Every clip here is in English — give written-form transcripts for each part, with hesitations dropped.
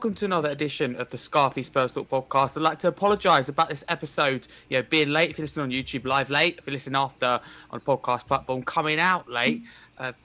welcome to another edition of the Scarfey Spurs Talk Podcast. I'd like to apologise about this episode, being late. If you're listening on YouTube, live late. If you're listening after on a podcast platform, coming out late,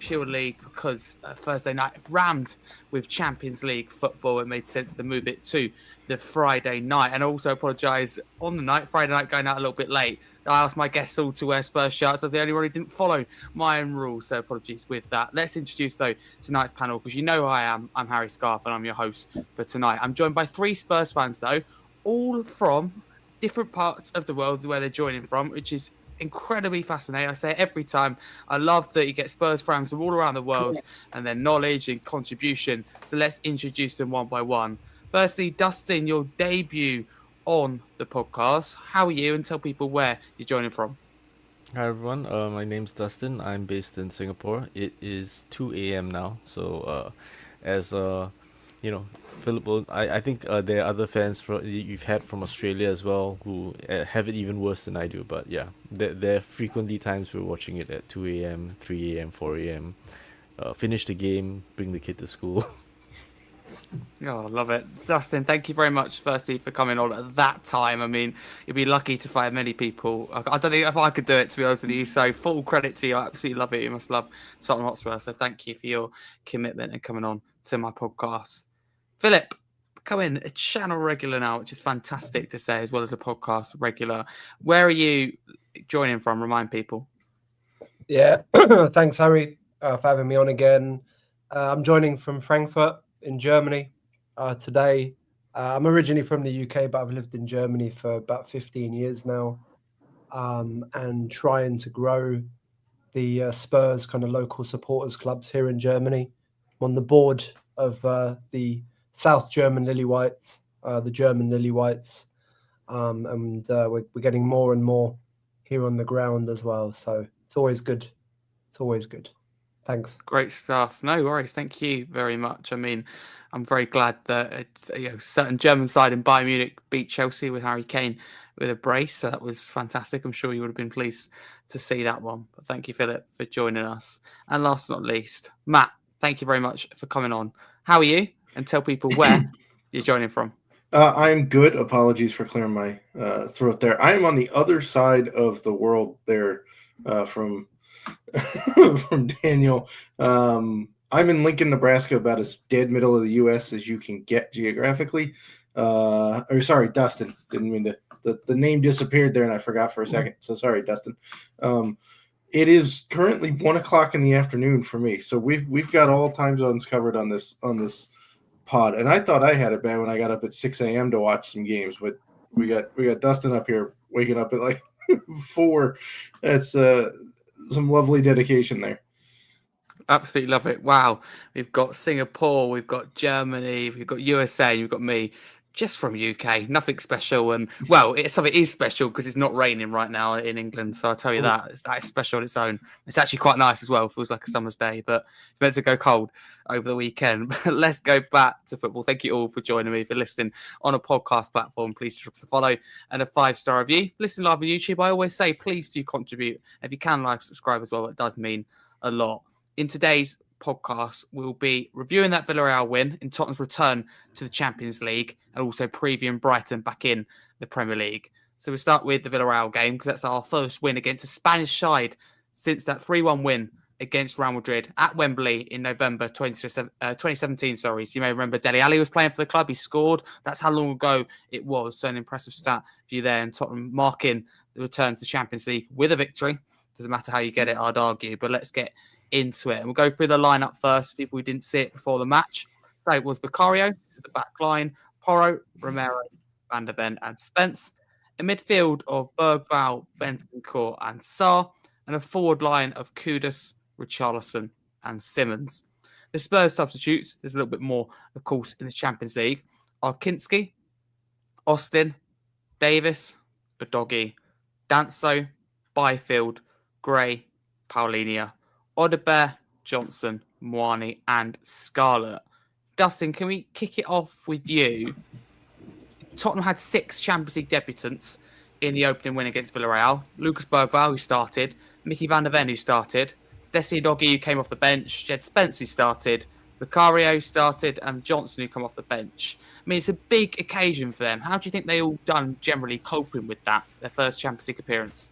purely because Thursday night rammed with Champions League football. It made sense to move it to the Friday night. And I also apologise on the night, Friday night, going out a little bit late. I asked my guests all to wear Spurs shirts, so the only one who didn't follow my own rules, so apologies with that. Let's introduce, though, tonight's panel, because you know who I am. I'm Harry Scarfe, and I'm your host for tonight. I'm joined by three Spurs fans, though, all from different parts of the world where they're joining from, which is incredibly fascinating. I say it every time. I love that you get Spurs fans from all around the world and their knowledge and contribution. So let's introduce them one by one. Firstly, Dustin, your debut on the podcast. How are you? And tell people where you're joining from. Hi everyone, my name's Dustin. I'm based in Singapore. It is 2 a.m. now, so Philip will. I think there are other fans you've had from Australia as well who have it even worse than I do. But yeah, there are frequently times we're watching it at 2 a.m., 3 a.m., 4 a.m. Finish the game, bring the kid to school. Oh, I love it. Dustin, thank you very much, firstly, for coming on at that time. I mean, you'd be lucky to find many people. I don't think if I could do it, to be honest with you. So full credit to you. I absolutely love it. You must love Tottenham Hotspur. So thank you for your commitment and coming on to my podcast. Philip, coming a channel regular now, which is fantastic to say, as well as a podcast regular. Where are you joining from? Remind people. Yeah, thanks, Harry, for having me on again. I'm joining from Frankfurt in Germany today. I'm originally from the UK, but I've lived in Germany for about 15 years now, and trying to grow the Spurs kind of local supporters clubs here in Germany. I'm on the board of the South German Lily Whites, the German Lily Whites, and we're getting more and more here on the ground as well. So it's always good. It's always good. Thanks. Great stuff. No worries. Thank you very much. I mean, I'm very glad that it's, certain German side in Bayern Munich beat Chelsea with Harry Kane with a brace. So that was fantastic. I'm sure you would have been pleased to see that one. But thank you, Philip, for joining us. And last but not least, Matt, thank you very much for coming on. How are you? And tell people where you're joining from. I'm good. Apologies for clearing my throat there. I am on the other side of the world there from Daniel. I'm in Lincoln, Nebraska, about as dead middle of the U.S. as you can get geographically. Sorry, Dustin. Didn't mean to. The name disappeared there, and I forgot for a second. So sorry, Dustin. It is currently 1:00 in the afternoon for me. So we've got all time zones covered on this pod, and I thought I had it bad when I got up at 6 a.m. to watch some games, but we got Dustin up here waking up at like 4. That's some lovely dedication there. Absolutely love it. Wow. We've got Singapore, we've got Germany, we've got USA, you've got me. Just from UK, nothing special. And well, something is special because it's not raining right now in England. So I'll tell you that is special on its own. It's actually quite nice as well. It feels like a summer's day, but it's meant to go cold over the weekend. But let's go back to football. Thank you all for joining me. If you're listening on a podcast platform, please drop us a follow and a 5-star review. Listen live on YouTube. I always say, please do contribute. If you can, like, subscribe as well. It does mean a lot. In today's podcast, we'll be reviewing that Villarreal win in Tottenham's return to the Champions League and also previewing Brighton back in the Premier League. So we'll start with the Villarreal game because that's our first win against a Spanish side since that 3-1 win against Real Madrid at Wembley in November 2017. So you may remember Dele Alli was playing for the club. He scored. That's how long ago it was. So an impressive stat for you there. And Tottenham marking the return to the Champions League with a victory. Doesn't matter how you get it, I'd argue. But let's get into it. And we'll go through the lineup first. People who didn't see it before the match. So it was Vicario, this is the back line, Porro, Romero, Van der Ven, and Spence. A midfield of Bergvall, Bentancur, and Sarr, and a forward line of Kudus, Richarlison, and Simmons. The Spurs substitutes, there's a little bit more, of course, in the Champions League, are Kinski, Austin, Davis, Udogie, Danso, Byfield, Gray, Paulinho, Odebear, Johnson, Moani, and Scarlett. Dustin, can we kick it off with you? Tottenham had 6 Champions League debutants in the opening win against Villarreal. Lucas Bergvall, who started. Mickey van der Ven, who started. Desi Udogie, who came off the bench. Jed Spence, who started. Vicario started and Johnson who come off the bench. I mean, it's a big occasion for them. How do you think they all done generally coping with that, their first Champions League appearance?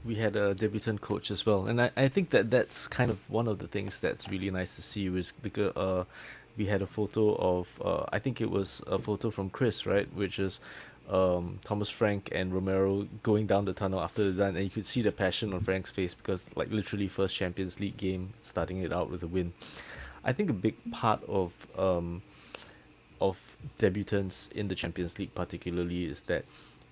We had a debutant coach as well, and I think that's kind of one of the things that's really nice to see, was because we had a photo of I think it was a photo from Chris, right, which is Thomas Frank and Romero going down the tunnel after the done, and you could see the passion on Frank's face because like literally first Champions League game, starting it out with a win. I think a big part of debutants in the Champions League particularly is that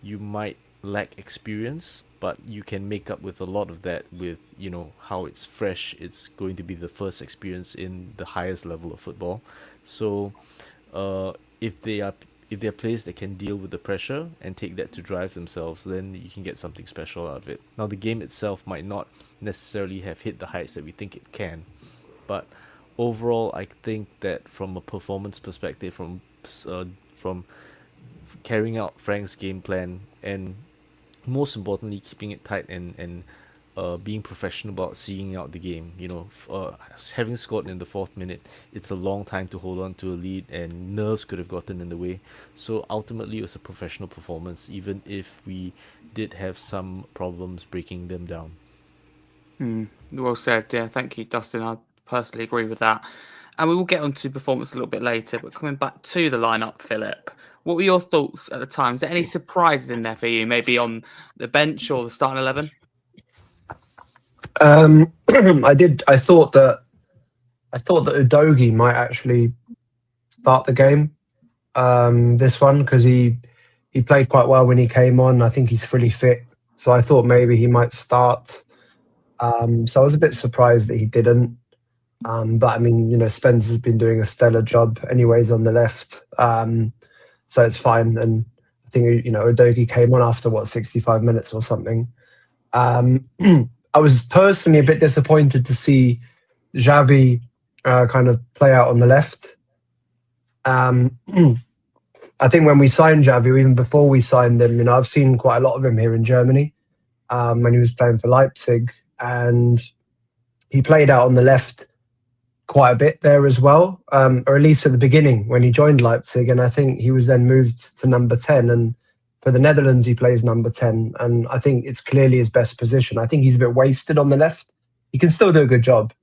you might lack experience, but you can make up with a lot of that with, you know, how it's fresh. It's going to be the first experience in the highest level of football. So if they are players that can deal with the pressure and take that to drive themselves, then you can get something special out of it. Now the game itself might not necessarily have hit the heights that we think it can, but overall I think that from a performance perspective, from carrying out Frank's game plan, and most importantly keeping it tight and being professional about seeing out the game. You know, having scored in the 4th minute, it's a long time to hold on to a lead, and nerves could have gotten in the way. So ultimately, it was a professional performance, even if we did have some problems breaking them down. Well said. Yeah, thank you, Dustin. I personally agree with that. And we will get onto performance a little bit later, but coming back to the lineup, Philip, what were your thoughts at the time? Is there any surprises in there for you, maybe on the bench or the starting 11? I thought that Udogie might actually start the game. This one, because he played quite well when he came on. I think he's fully fit, so I thought maybe he might start. So I was a bit surprised that he didn't. But I mean, you know, Spencer's been doing a stellar job anyways on the left, so it's fine. And I think, you know, Udogie came on after 65 minutes or something. I was personally a bit disappointed to see Xavi kind of play out on the left. I think when we signed Xavi, or even before we signed him, you know, I've seen quite a lot of him here in Germany when he was playing for Leipzig, and he played out on the left quite a bit there as well, or at least at the beginning when he joined Leipzig. And I think he was then moved to number 10. And for the Netherlands, he plays number 10. And I think it's clearly his best position. I think he's a bit wasted on the left. He can still do a good job.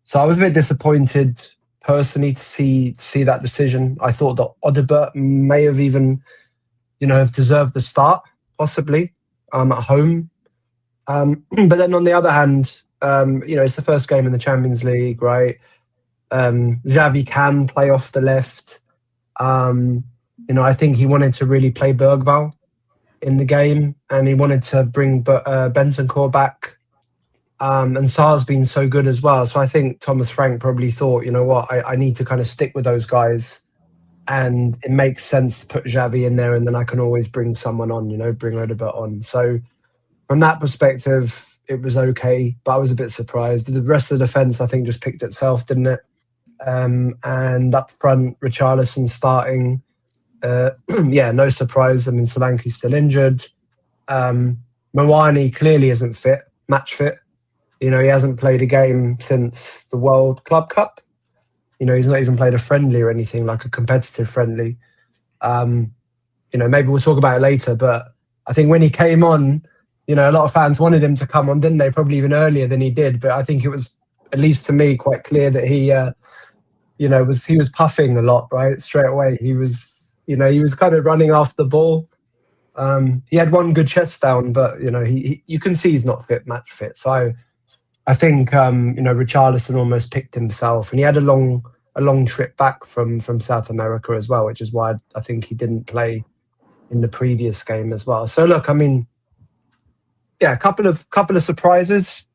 So I was a bit disappointed personally to see that decision. I thought that Odebert may have even, you know, have deserved the start, possibly, at home. But then on the other hand, you know, it's the first game in the Champions League, right? Xavi can play off the left. You know, I think he wanted to really play Bergvall in the game, and he wanted to bring Bentancur back. And Sarr's been so good as well. So I think Thomas Frank probably thought, you know what, I need to kind of stick with those guys, and it makes sense to put Xavi in there, and then I can always bring someone on, you know, bring Odebert on. So from that perspective, it was okay, but I was a bit surprised. The rest of the defence, I think, just picked itself, didn't it? And up front, Richarlison starting. Yeah, no surprise. I mean, Solanke's still injured. Mawani clearly isn't fit, match fit. You know, he hasn't played a game since the World Club Cup. You know, he's not even played a friendly or anything, like a competitive friendly. You know, maybe we'll talk about it later, but I think when he came on, you know, a lot of fans wanted him to come on, didn't they? Probably even earlier than he did. But I think it was, at least to me, quite clear that he, you know, he was puffing a lot, right? Straight away. He was, you know, he was kind of running after the ball. He had one good chest down, but, you know, you can see he's not fit, match fit. So I think, you know, Richarlison almost picked himself, and he had a long trip back from South America as well, which is why I think he didn't play in the previous game as well. So look, I mean, yeah, a couple of surprises,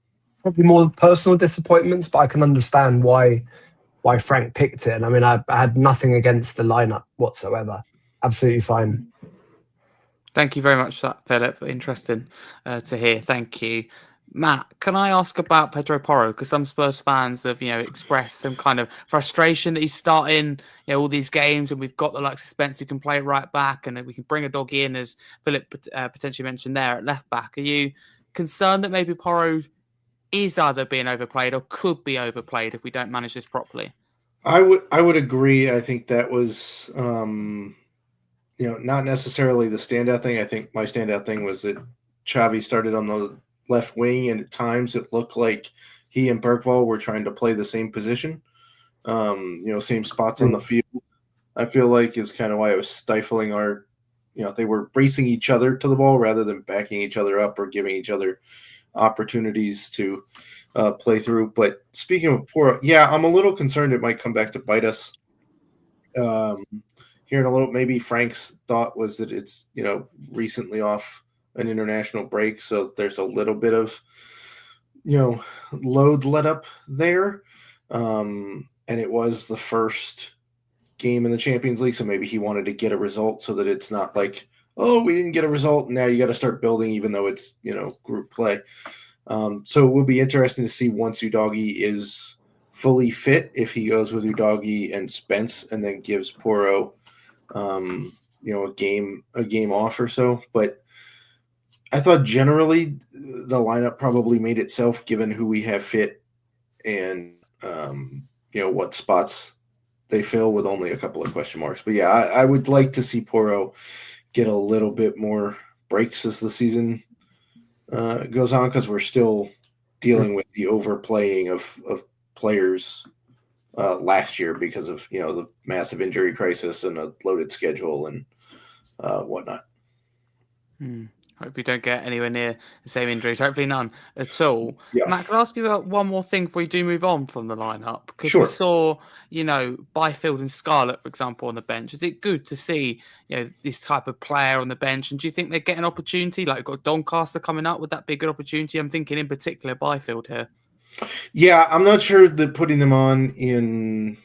probably more personal disappointments, but I can understand why Frank picked it. And I mean, I had nothing against the lineup whatsoever. Absolutely fine. Thank you very much for that, Philip. Interesting to hear. Thank you. Matt, can I ask about Pedro Porro? Because some Spurs fans have, you know, expressed some kind of frustration that he's starting, you know, all these games, and we've got the likes of Spence who can play right back, and we can bring a doggy in, as Philip potentially mentioned there, at left back. Are you concerned that maybe Porro is either being overplayed or could be overplayed if we don't manage this properly? I would agree. I think that was not necessarily the standout thing. I think my standout thing was that Xavi started on the left wing, and at times it looked like he and Bergvall were trying to play the same position, same spots on the field. I feel like is kind of why it was stifling our, they were racing each other to the ball rather than backing each other up or giving each other opportunities to play through. But speaking of poor, yeah, I'm a little concerned it might come back to bite us. Here in a little, maybe Frank's thought was that it's recently off an international break, so there's a little bit of load let up there, and it was the first game in the Champions League, so maybe he wanted to get a result so that it's not like, oh, we didn't get a result, now you got to start building, even though it's group play. So it will be interesting to see once Udogie is fully fit, if he goes with Udogie and Spence and then gives Porro a game off or so. But I thought generally the lineup probably made itself, given who we have fit and what spots they fill, with only a couple of question marks. But yeah, I would like to see Porro get a little bit more breaks as the season goes on, because we're still dealing with the overplaying of players last year because of the massive injury crisis and a loaded schedule and whatnot. Hope we don't get anywhere near the same injuries. Hopefully none at all. Yeah. Matt, can I ask you about one more thing before we do move on from the lineup? Because Sure. we saw, Byfield and Scarlett, for example, on the bench. Is it good to see, this type of player on the bench? And do you think they get an opportunity? Like, got Doncaster coming up. Would that be a good opportunity? I'm thinking in particular Byfield here. Yeah, I'm not sure that putting them on in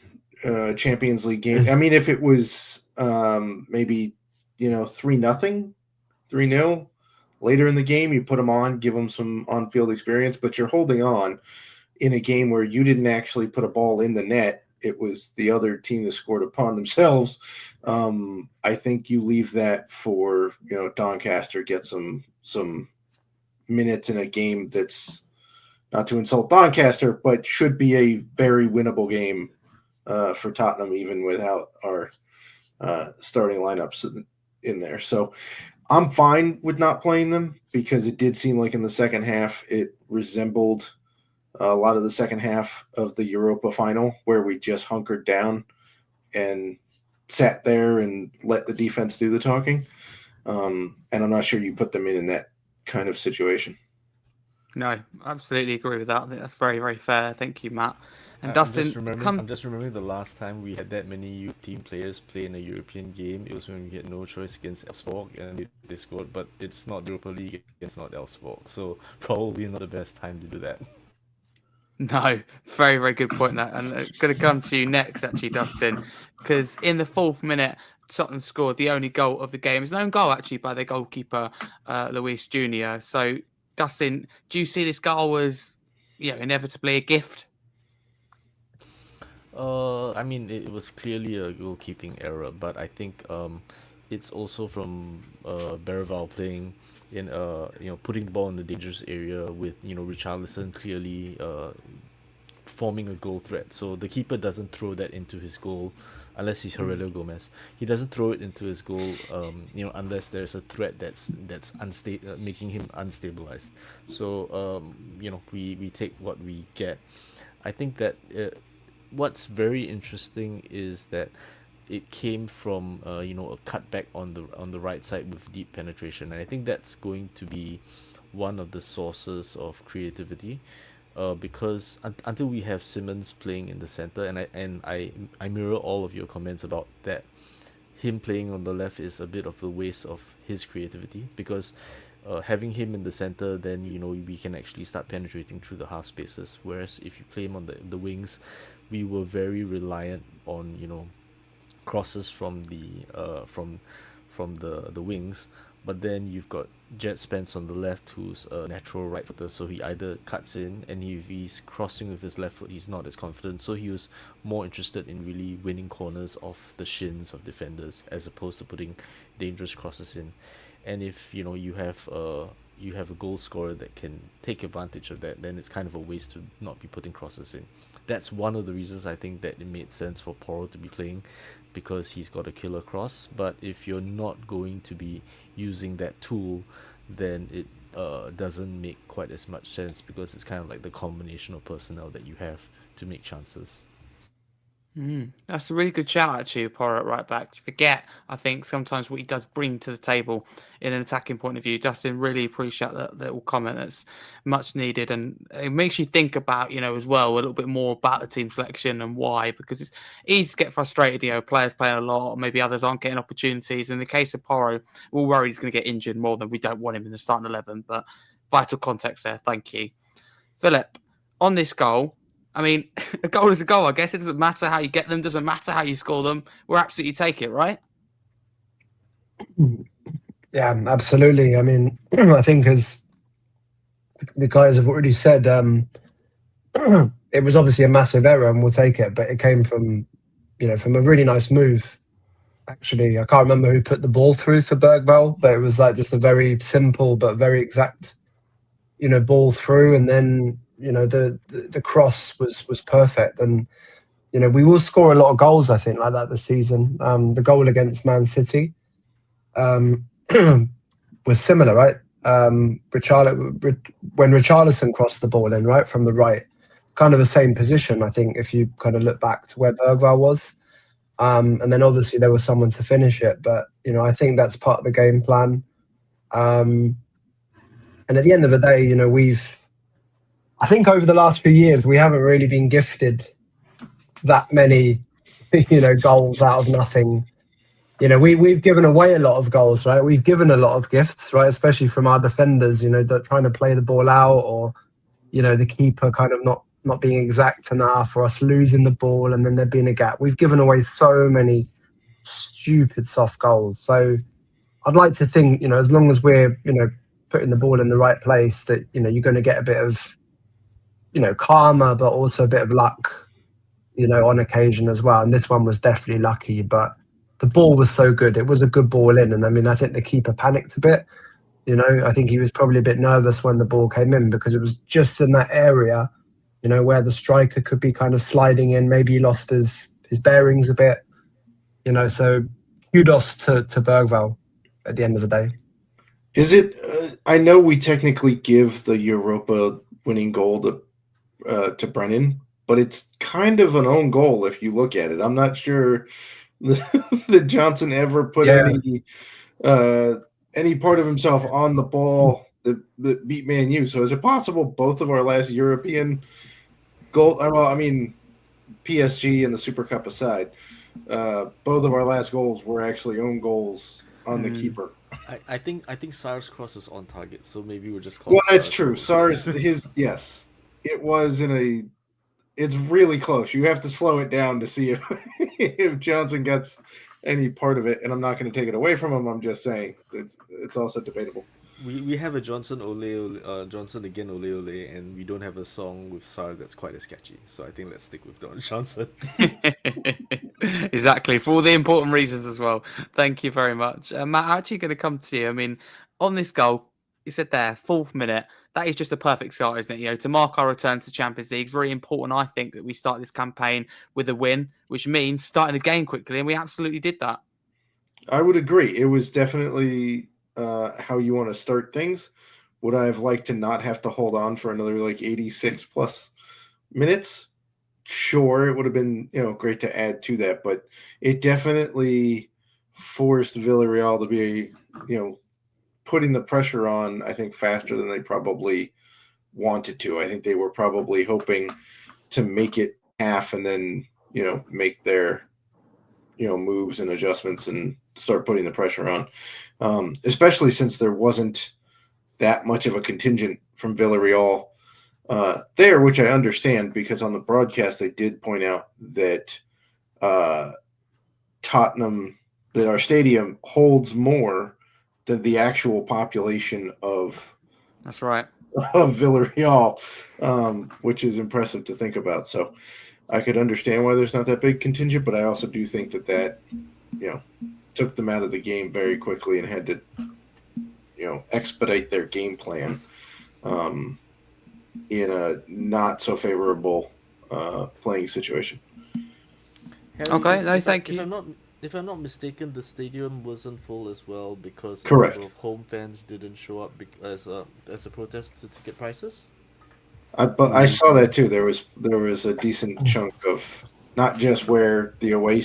Champions League game. I mean, if it was maybe 3-0, 3-0 later in the game, you put them on, give them some on-field experience. But you're holding on in a game where you didn't actually put a ball in the net. It was the other team that scored upon themselves. I think you leave that for Doncaster, get some minutes in a game that's, not to insult Doncaster, but should be a very winnable game for Tottenham, even without our starting lineups in there. So I'm fine with not playing them, because it did seem like in the second half it resembled a lot of the second half of the Europa final, where we just hunkered down and sat there and let the defense do the talking. And I'm not sure you put them in that kind of situation. No, absolutely agree with that. I think that's very, very fair. Thank you, Matt. And I'm Dustin, just remembering the last time we had that many youth team players play in a European game. It was when we had no choice against Elfsborg, and they scored. But it's not Europa League, it's not Elfsborg, so probably not the best time to do that. No, very, very good point. That, and I'm going to come to you next, actually, Dustin, because in the 4th minute, Tottenham scored the only goal of the game. It's an own goal, actually, by their goalkeeper, Luis Junior. So, Dustin, do you see this goal as, inevitably a gift? I mean, it was clearly a goalkeeping error, but I think it's also from Bergvall playing in putting the ball in the dangerous area with Richarlison clearly forming a goal threat. So the keeper doesn't throw that into his goal unless he's Aurelio Gomez. He doesn't throw it into his goal unless there's a threat that's making him unstabilized. So we take what we get. I think that what's very interesting is that it came from a cutback on the right side with deep penetration, and I think that's going to be one of the sources of creativity, because until we have Simmons playing in the center, and I mirror all of your comments about that, him playing on the left is a bit of a waste of his creativity, because having him in the center, then we can actually start penetrating through the half spaces, whereas if you play him on the wings, we were very reliant on crosses from the wings. But then you've got Jet Spence on the left, who's a natural right footer, so he either cuts in, and if he's crossing with his left foot, he's not as confident, so he was more interested in really winning corners off the shins of defenders as opposed to putting dangerous crosses in. And if you have you have a goal scorer that can take advantage of that, then it's kind of a waste to not be putting crosses in. That's one of the reasons I think that it made sense for Porro to be playing, because he's got a killer cross. But if you're not going to be using that tool, then it doesn't make quite as much sense, because it's kind of like the combination of personnel that you have to make chances. That's a really good shout, actually, Porro at right back. You forget, I think, sometimes what he does bring to the table in an attacking point of view. Dustin, really appreciate that little comment. That's much needed, and it makes you think about, as well, a little bit more about the team selection and why, because it's easy to get frustrated, players playing a lot, or maybe others aren't getting opportunities. In the case of Porro, we're all worried he's going to get injured more than we don't want him in the starting 11, but vital context there. Thank you. Philip, on this goal, I mean, a goal is a goal, I guess. It doesn't matter how you get them, doesn't matter how you score them. We'll absolutely take it, right? Yeah, absolutely. I mean, I think as the guys have already said, it was obviously a massive error and we'll take it, but it came from a really nice move. Actually, I can't remember who put the ball through for Bergvall, but it was like just a very simple but very exact, ball through, and then the cross was perfect. And we will score a lot of goals, I think, like that this season. The goal against Man City was similar, right? When Richarlison crossed the ball in, right, from the right, kind of the same position, I think, if you kind of look back to where Bergvall was. And then obviously there was someone to finish it, but I think that's part of the game plan. And at the end of the day, I think over the last few years we haven't really been gifted that many, goals out of nothing. We've given away a lot of goals, right? We've given a lot of gifts, right? Especially from our defenders, trying to play the ball out, or the keeper kind of not being exact enough, or us losing the ball and then there being a gap. We've given away so many stupid soft goals. So I'd like to think, as long as we're, putting the ball in the right place, that, you're going to get a bit of, karma, but also a bit of luck, on occasion as well. And this one was definitely lucky, but the ball was so good. It was a good ball in. And I mean, I think the keeper panicked a bit. I think he was probably a bit nervous when the ball came in, because it was just in that area, where the striker could be kind of sliding in. Maybe he lost his bearings a bit, so kudos to Bergvall at the end of the day. Is it, I know we technically give the Europa winning goal to Brennan, but it's kind of an own goal if you look at it. I'm not sure that Johnson ever put any part of himself on the ball that beat Man U. So is it possible both of our last European goal, well, I mean, PSG and the Super Cup aside, both of our last goals were actually own goals on the keeper? I think Sar's cross was on target, so maybe we'll just call well, it that's true. Sar's yes. It was it's really close. You have to slow it down to see if Johnson gets any part of it, and I'm not going to take it away from him. I'm just saying it's also debatable. We have a Johnson Johnson again ole ole, and we don't have a song with Sar that's quite as catchy. So I think let's stick with Don Johnson. Exactly, for all the important reasons as well. Thank you very much, Matt. I'm actually going to come to you. I mean, on this goal, you said there, 4th minute. That is just a perfect start, isn't it? To mark our return to the Champions League. It's very important, I think, that we start this campaign with a win, which means starting the game quickly, and we absolutely did that. I would agree. It was definitely how you want to start things. Would I have liked to not have to hold on for another 86 plus minutes? Sure, it would have been great to add to that, but it definitely forced Villarreal to be putting the pressure on, I think, faster than they probably wanted to. I think they were probably hoping to make it half and then make their moves and adjustments and start putting the pressure on, especially since there wasn't that much of a contingent from Villarreal there, which I understand, because on the broadcast they did point out that Tottenham, that our stadium holds more than the actual population of that's right of Villarreal, which is impressive to think about. So I could understand why there's not that big contingent, but I also do think that took them out of the game very quickly and had to expedite their game plan in a not so favorable playing situation. Harry, Okay, no, thank you. If I'm not mistaken, the stadium wasn't full as well because Correct. a number of home fans didn't show up as a protest to ticket prices. But I saw that too. There was a decent chunk of not just where the away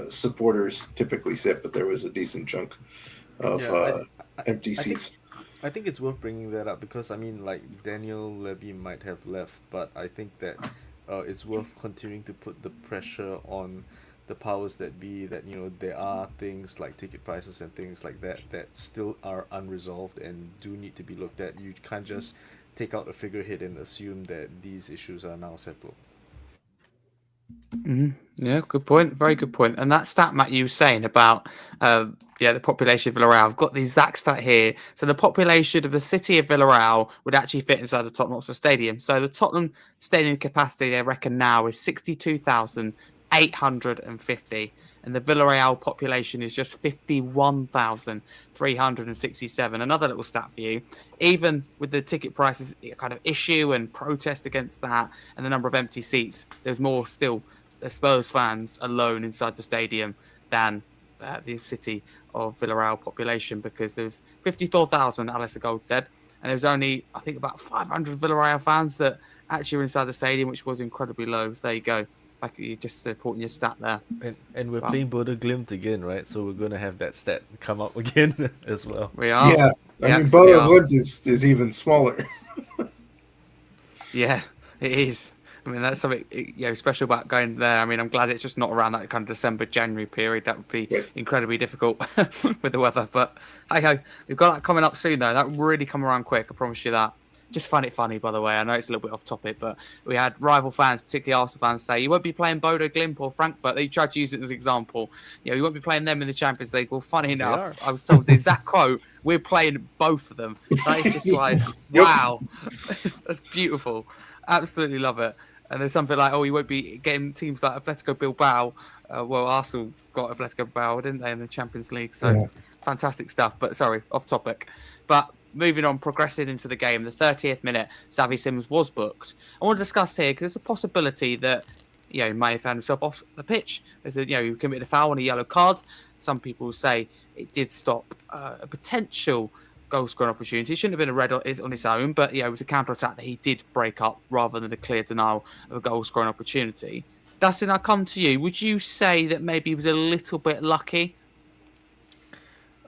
supporters typically sit, but there was a decent chunk of empty seats. I think it's worth bringing that up because like Daniel Levy might have left, but I think that it's worth continuing to put the pressure on the powers that be that there are things like ticket prices and things like that still are unresolved and do need to be looked at. You can't just take out a figurehead and assume that these issues are now settled. Yeah, good point. Very good point. And that stat, Matt, you were saying about the population of Villarreal. I've got the exact stat here. So the population of the city of Villarreal would actually fit inside the Tottenham Hotspur Stadium. So the Tottenham Stadium capacity, they reckon now, is 62,850. And the Villarreal population is just 51,367. Another little stat for you. Even with the ticket prices kind of issue and protest against that and the number of empty seats, there's more still Spurs fans alone inside the stadium than the city of Villarreal population, because there's 54,000, Alistair Gold said, and there was only, I think, about 500 Villarreal fans that actually were inside the stadium, which was incredibly low. So there you go. Like, you're just supporting your stat there. And we're playing Bodo Glimt again, right? So we're going to have that stat come up again as well. We are. Yeah. I mean, Bodo Glimt is even smaller. Yeah, it is. I mean, that's something special about going there. I mean, I'm glad it's just not around that kind of December, January period. That would be incredibly difficult with the weather. But hey-ho, we've got that coming up soon, though. That will really come around quick, I promise you that. Just find it funny, by the way. I know it's a little bit off topic, but we had rival fans, particularly Arsenal fans, say, you won't be playing Bodo Glimt or Frankfurt. They tried to use it as an example. You won't be playing them in the Champions League. Well, funny enough, I was told the exact quote, we're playing both of them. That is just like, wow. That's beautiful. Absolutely love it. And there's something like, you won't be getting teams like Atletico Bilbao. Well, Arsenal got Atletico Bilbao, didn't they, in the Champions League? So fantastic stuff. But sorry, off topic. But moving on, progressing into the game, the 30th minute, Xavi Simons was booked. I want to discuss here because there's a possibility that he may have found himself off the pitch. There's he committed a foul and a yellow card. Some people say it did stop a potential goal scoring opportunity. It shouldn't have been a red on its own, but it was a counter attack that he did break up rather than a clear denial of a goal scoring opportunity. Dustin, I'll come to you. Would you say that maybe he was a little bit lucky?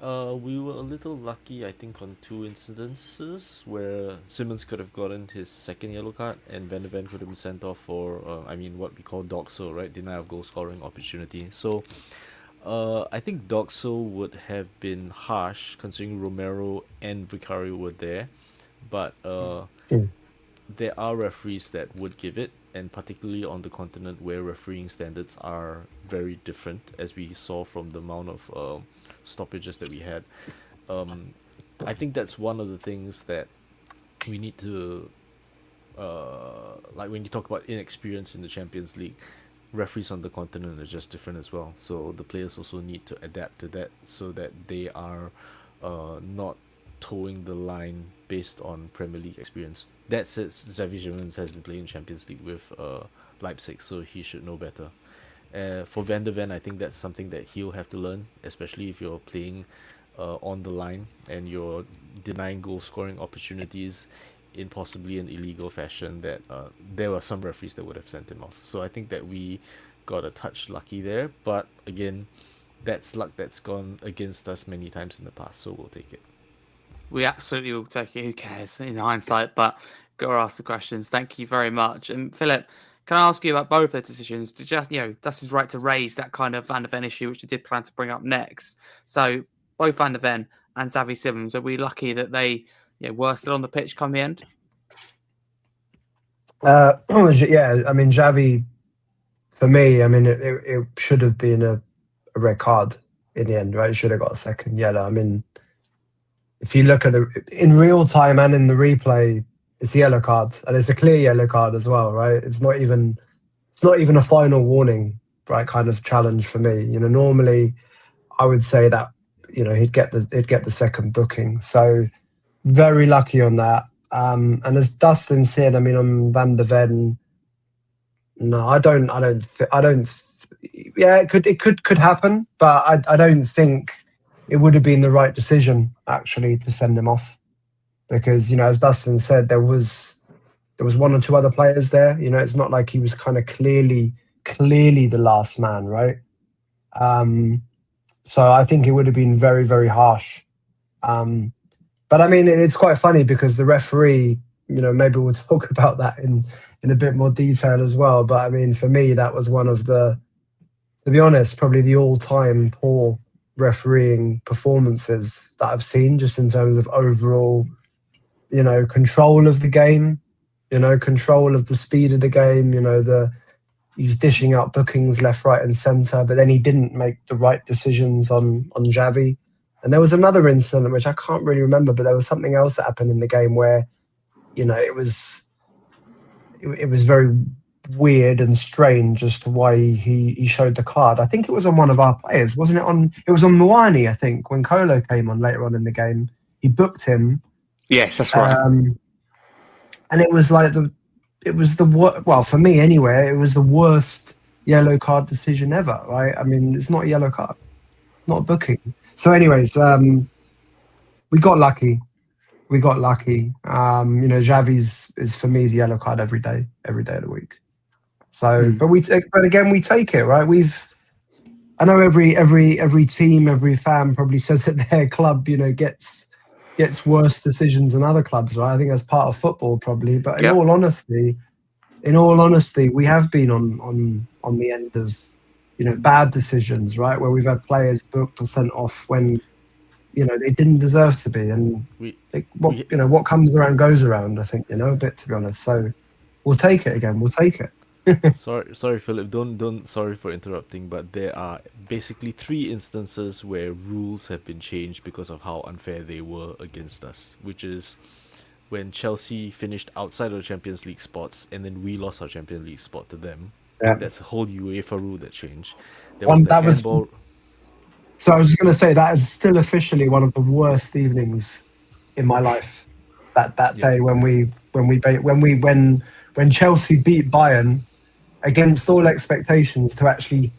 We were a little lucky, I think, on two incidences where Simons could have gotten his second yellow card and Van de Ven could have been sent off for, what we call DOXO, right? Denial of goal scoring opportunity. So, I think DOXO would have been harsh considering Romero and Vicario were there, but there are referees that would give it, and particularly on the continent where refereeing standards are very different, as we saw from the amount of stoppages that we had. I think that's one of the things that we need to, like when you talk about inexperience in the Champions League, referees on the continent are just different as well. So the players also need to adapt to that so that they are not towing the line based on Premier League experience. That said, Xavi Simons has been playing Champions League with Leipzig, so he should know better. For Van de Ven, I think that's something that he'll have to learn, especially if you're playing on the line and you're denying goal scoring opportunities in possibly an illegal fashion, that there were some referees that would have sent him off. So I think that we got a touch lucky there, but again, that's luck that's gone against us many times in the past, so we'll take it. We absolutely will take it. Who cares in hindsight? But got to ask the questions. Thank you very much. And Philip, can I ask you about both their decisions? To just, Dustin's right to raise that kind of Van de Ven issue, which he did plan to bring up next. So both Van de Ven and Xavi Simons, are we lucky that they were still on the pitch come the end? Yeah, I mean, Xavi, for me, I mean, it should have been a red card in the end, right? It should have got a second yellow. I mean, if you look at in real time and in the replay, it's a yellow card, and it's a clear yellow card as well, right? It's not even a final warning, right? Kind of challenge for me. Normally, I would say that he'd get the second booking. So very lucky on that. And as Dustin said, I mean, on Van der Ven, no, I don't. Yeah, it could happen, but I don't think it would have been the right decision actually to send him off, because as Dustin said, there was one or two other players there. It's not like he was kind of clearly the last man, right? So I think it would have been very, very harsh. But I mean, it's quite funny because the referee, maybe we'll talk about that in a bit more detail as well. But I mean, for me, that was one of the, to be honest, probably the all-time poor refereeing performances that I've seen, just in terms of overall, control of the game, control of the speed of the game, he was dishing out bookings left, right, and centre, but then he didn't make the right decisions on Xavi. And there was another incident which I can't really remember, but there was something else that happened in the game where, it was very weird and strange as to why he showed the card. I think it was on one of our players, wasn't it? It was on Muani, I think, when Kolo came on later on in the game. He booked him. Yes, that's right. And it was like well, for me anyway, it was the worst yellow card decision ever, right? I mean, it's not a yellow card, it's not a booking. So anyways, we got lucky. Xavi's is for me is a yellow card every day of the week. So, but again, we take it, right? I know every team, every fan probably says that their club, gets worse decisions than other clubs, right? I think that's part of football, probably. But in all honesty, we have been on the end of bad decisions, right? Where we've had players booked or sent off when they didn't deserve to be, and what comes around goes around. I think a bit, to be honest. So we'll take it again. We'll take it. Sorry, Philip. Don't. Sorry for interrupting, but there are basically 3 instances where rules have been changed because of how unfair they were against us, which is when Chelsea finished outside of the Champions League spots, and then we lost our Champions League spot to them. Yeah. That's a whole UEFA rule that changed. There was the handball. So I was just going to say that is still officially one of the worst evenings in my life. That day when Chelsea beat Bayern against all expectations to actually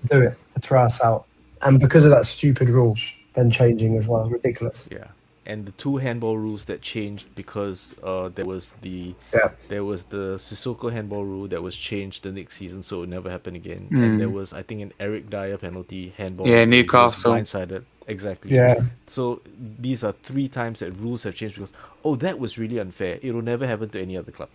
do it, to throw us out, and because of that stupid rule, then changing as well, ridiculous. Yeah, and the 2 handball rules that changed because there was the Sissoko handball rule that was changed the next season, so it would never happen again. And there was, I think, an Eric Dyer penalty handball. Yeah, Newcastle. Blindsided. Exactly. Yeah. So these are 3 times that rules have changed because that was really unfair. It will never happen to any other club.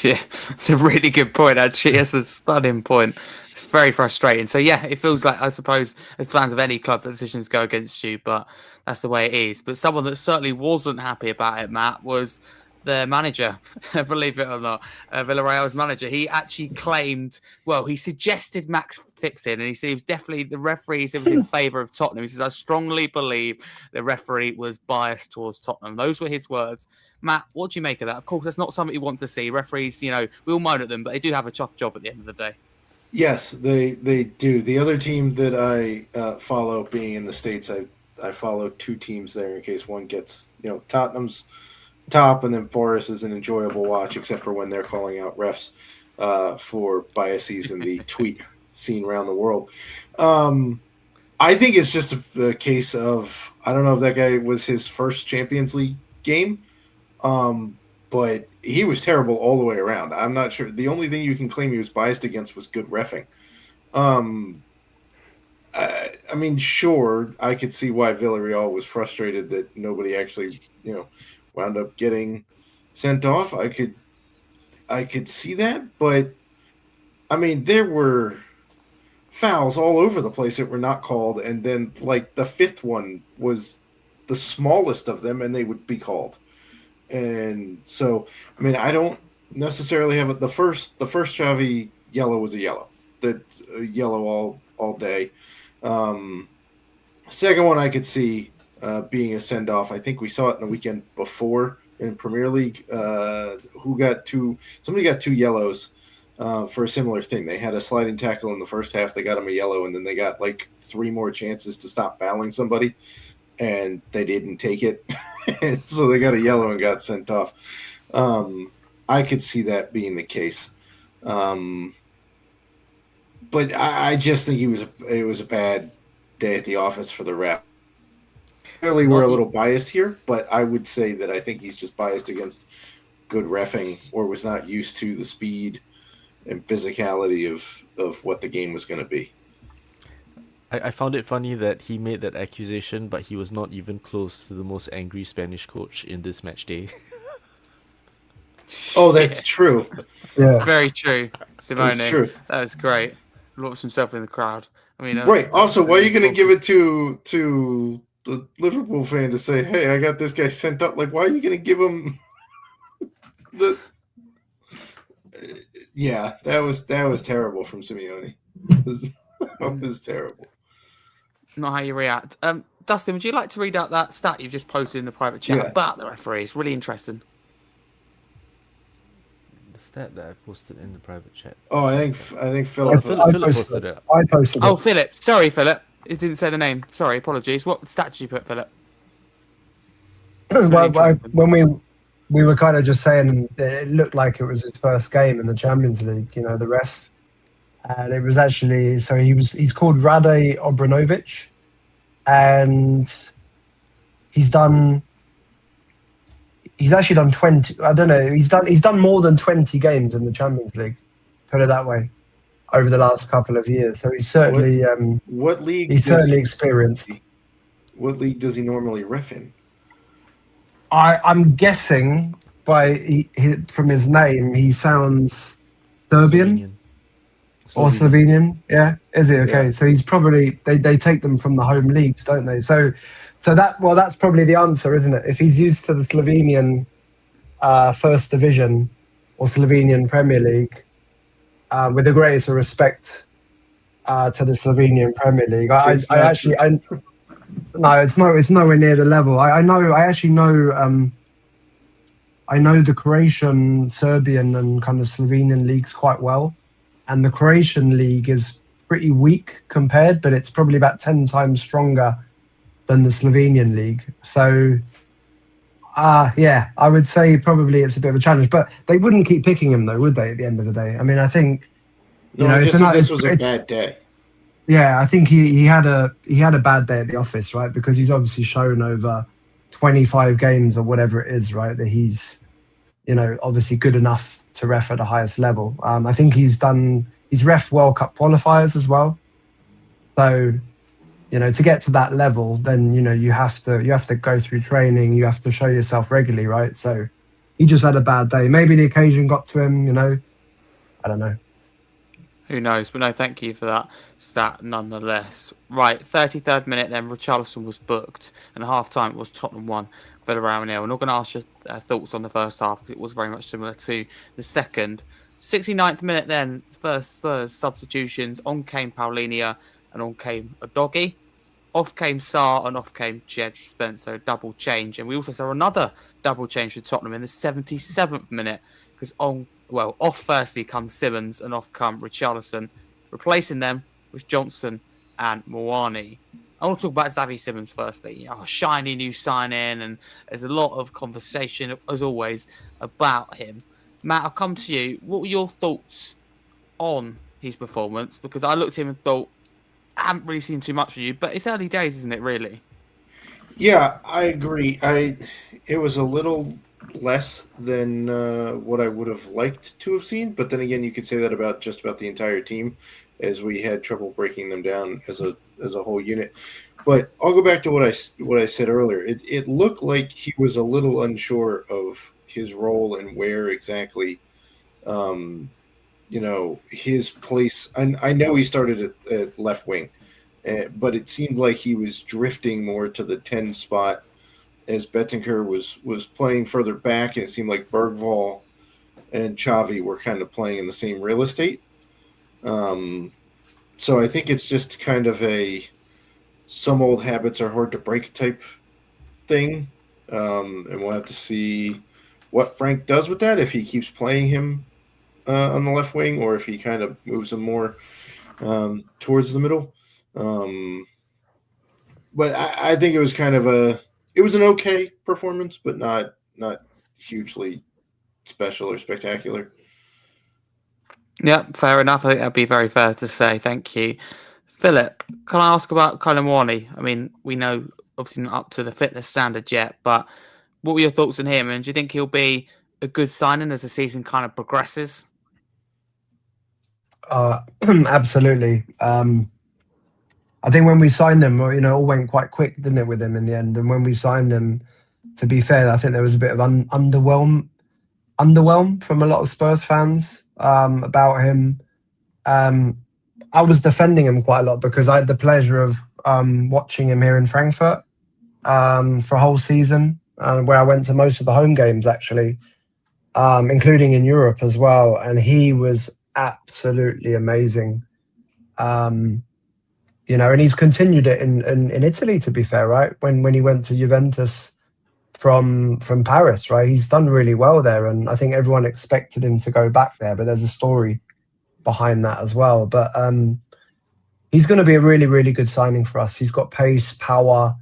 Yeah, it's a really good point, actually. It's a stunning point. It's very frustrating. So, yeah, it feels like, I suppose, as fans of any club, that decisions go against you, but that's the way it is. But someone that certainly wasn't happy about it, Matt, was the manager. Believe it or not, Villarreal's manager. He actually claimed, he suggested Max fixing, and he said he was definitely, the referee said was in favour of Tottenham. He says, I strongly believe the referee was biased towards Tottenham. Those were his words. Matt, what do you make of that? Of course, that's not something you want to see. Referees, we all moan at them, but they do have a tough job at the end of the day. Yes, they do. The other team that I follow, being in the States, I follow 2 teams there in case one gets, Tottenham's top, and then Forest is an enjoyable watch, except for when they're calling out refs for biases in the tweet scene around the world. I think it's just a case of, I don't know if that guy was his first Champions League game, but he was terrible all the way around. I'm not sure. The only thing you can claim he was biased against was good reffing. I mean, sure, I could see why Villarreal was frustrated that nobody actually, wound up getting sent off. I could see that, but I mean, there were fouls all over the place that were not called, and then like the 5th one was the smallest of them, and they would be called. And so, I mean, I don't necessarily have it. The first Xavi yellow was a yellow. That yellow all day. Second one I could see being a send off. I think we saw it in the weekend before in Premier League. Somebody got 2 yellows for a similar thing. They had a sliding tackle in the first half. They got him a yellow, and then they got like 3 more chances to stop fouling somebody, and they didn't take it. So they got a yellow and got sent off. I could see that being the case. But I just think it was a bad day at the office for the ref. Clearly, we're a little biased here, but I would say that I think he's just biased against good reffing, or was not used to the speed and physicality of what the game was going to be. I found it funny that he made that accusation, but he was not even close to the most angry Spanish coach in this match day. Oh, that's true. Yeah. Very true, Simone. That's true. That was great. Lost himself in the crowd. I mean, right. Also, why are you going to give it to the Liverpool fan to say, "Hey, I got this guy sent up"? Like, why are you going to give him the? Yeah, that was terrible from Simeone. That was terrible. Not how you react. Dustin, would you like to read out that stat you've just posted in the private chat about the referee? It's really interesting. The stat that I posted in the private chat. Oh, I think Philip. Philip posted it. I posted it. Oh, Philip. Sorry, Philip. It didn't say the name. Sorry, apologies. What stat did you put, Philip? When we were kind of just saying that it looked like it was his first game in the Champions League, the ref. And it was actually, so he's called Rade Obranovic, and he's actually done 20. I don't know. He's done more than 20 games in the Champions League. Put it that way, over the last couple of years. So he's certainly what league? He's certainly experienced. What league does he normally ref in? I'm guessing from his name, he sounds Serbian. Or Slovenian, yeah, is it okay? Yeah. So he's probably they take them from the home leagues, don't they? So that's probably the answer, isn't it? If he's used to the Slovenian First Division or Slovenian Premier League, with the greatest respect to the Slovenian Premier League, it's nowhere near the level. I know the Croatian, Serbian, and kind of Slovenian leagues quite well. And the Croatian league is pretty weak compared, but it's probably about 10 times stronger than the Slovenian league. So, I would say probably it's a bit of a challenge. But they wouldn't keep picking him, though, would they, at the end of the day? I mean, I think... this was a bad day. Yeah, I think he had a bad day at the office, right? Because he's obviously shown over 25 games or whatever it is, right, that he's, obviously good enough to ref at the highest level. I think he's reffed World Cup qualifiers as well. So, to get to that level, then you have to go through training. You have to show yourself regularly, right? So, he just had a bad day. Maybe the occasion got to him. I don't know. Who knows? But no, thank you for that stat nonetheless. Right, 33rd minute then, Richarlison was booked, and half time it was Tottenham 1, Villarreal 0. I'm not going to ask your thoughts on the first half because it was very much similar to the second. 69th minute then, first Spurs substitutions. On came Paulinho and on came Udogie. Off came Sarr and off came Jed Spence, so double change. And we also saw another double change for Tottenham in the 77th minute because off firstly comes Simmons and off come Richarlison. Replacing them was Johnson and Moani. I want to talk about Xavi Simmons firstly. Shiny new signing, and there's a lot of conversation, as always, about him. Matt, I'll come to you. What were your thoughts on his performance? Because I looked at him and thought, I haven't really seen too much from you, but it's early days, isn't it, really? Yeah, I agree. It was a little less than what I would have liked to have seen, but then again, you could say that about just about the entire team, as we had trouble breaking them down as a whole unit. But I'll go back to what I said earlier. It looked like he was a little unsure of his role and where exactly, his place. I know he started at left wing, but it seemed like he was drifting more to the 10 spot as Bettinger was playing further back, and it seemed like Bergvall and Xavi were kind of playing in the same real estate. So I think it's just kind of some old habits are hard to break type thing. And we'll have to see what Frank does with that, if he keeps playing him on the left wing, or if he kind of moves him more towards the middle. But I think it was kind of an okay performance, but not hugely special or spectacular. Yeah, fair enough. I think that'd be very fair to say. Thank you. Philip, can I ask about Kyle Mwani? I mean, we know obviously not up to the fitness standard yet, but what were your thoughts on him? And do you think he'll be a good signing as the season kind of progresses? Absolutely. I think when we signed him, it all went quite quick, didn't it, with him in the end? And when we signed him, to be fair, I think there was a bit of underwhelm from a lot of Spurs fans about him. I was defending him quite a lot because I had the pleasure of watching him here in Frankfurt for a whole season, where I went to most of the home games, actually, including in Europe as well. And he was absolutely amazing. And he's continued it in Italy, to be fair, right? When he went to Juventus from Paris, right? He's done really well there. And I think everyone expected him to go back there, but there's a story behind that as well. But he's going to be a really, really good signing for us. He's got pace, power.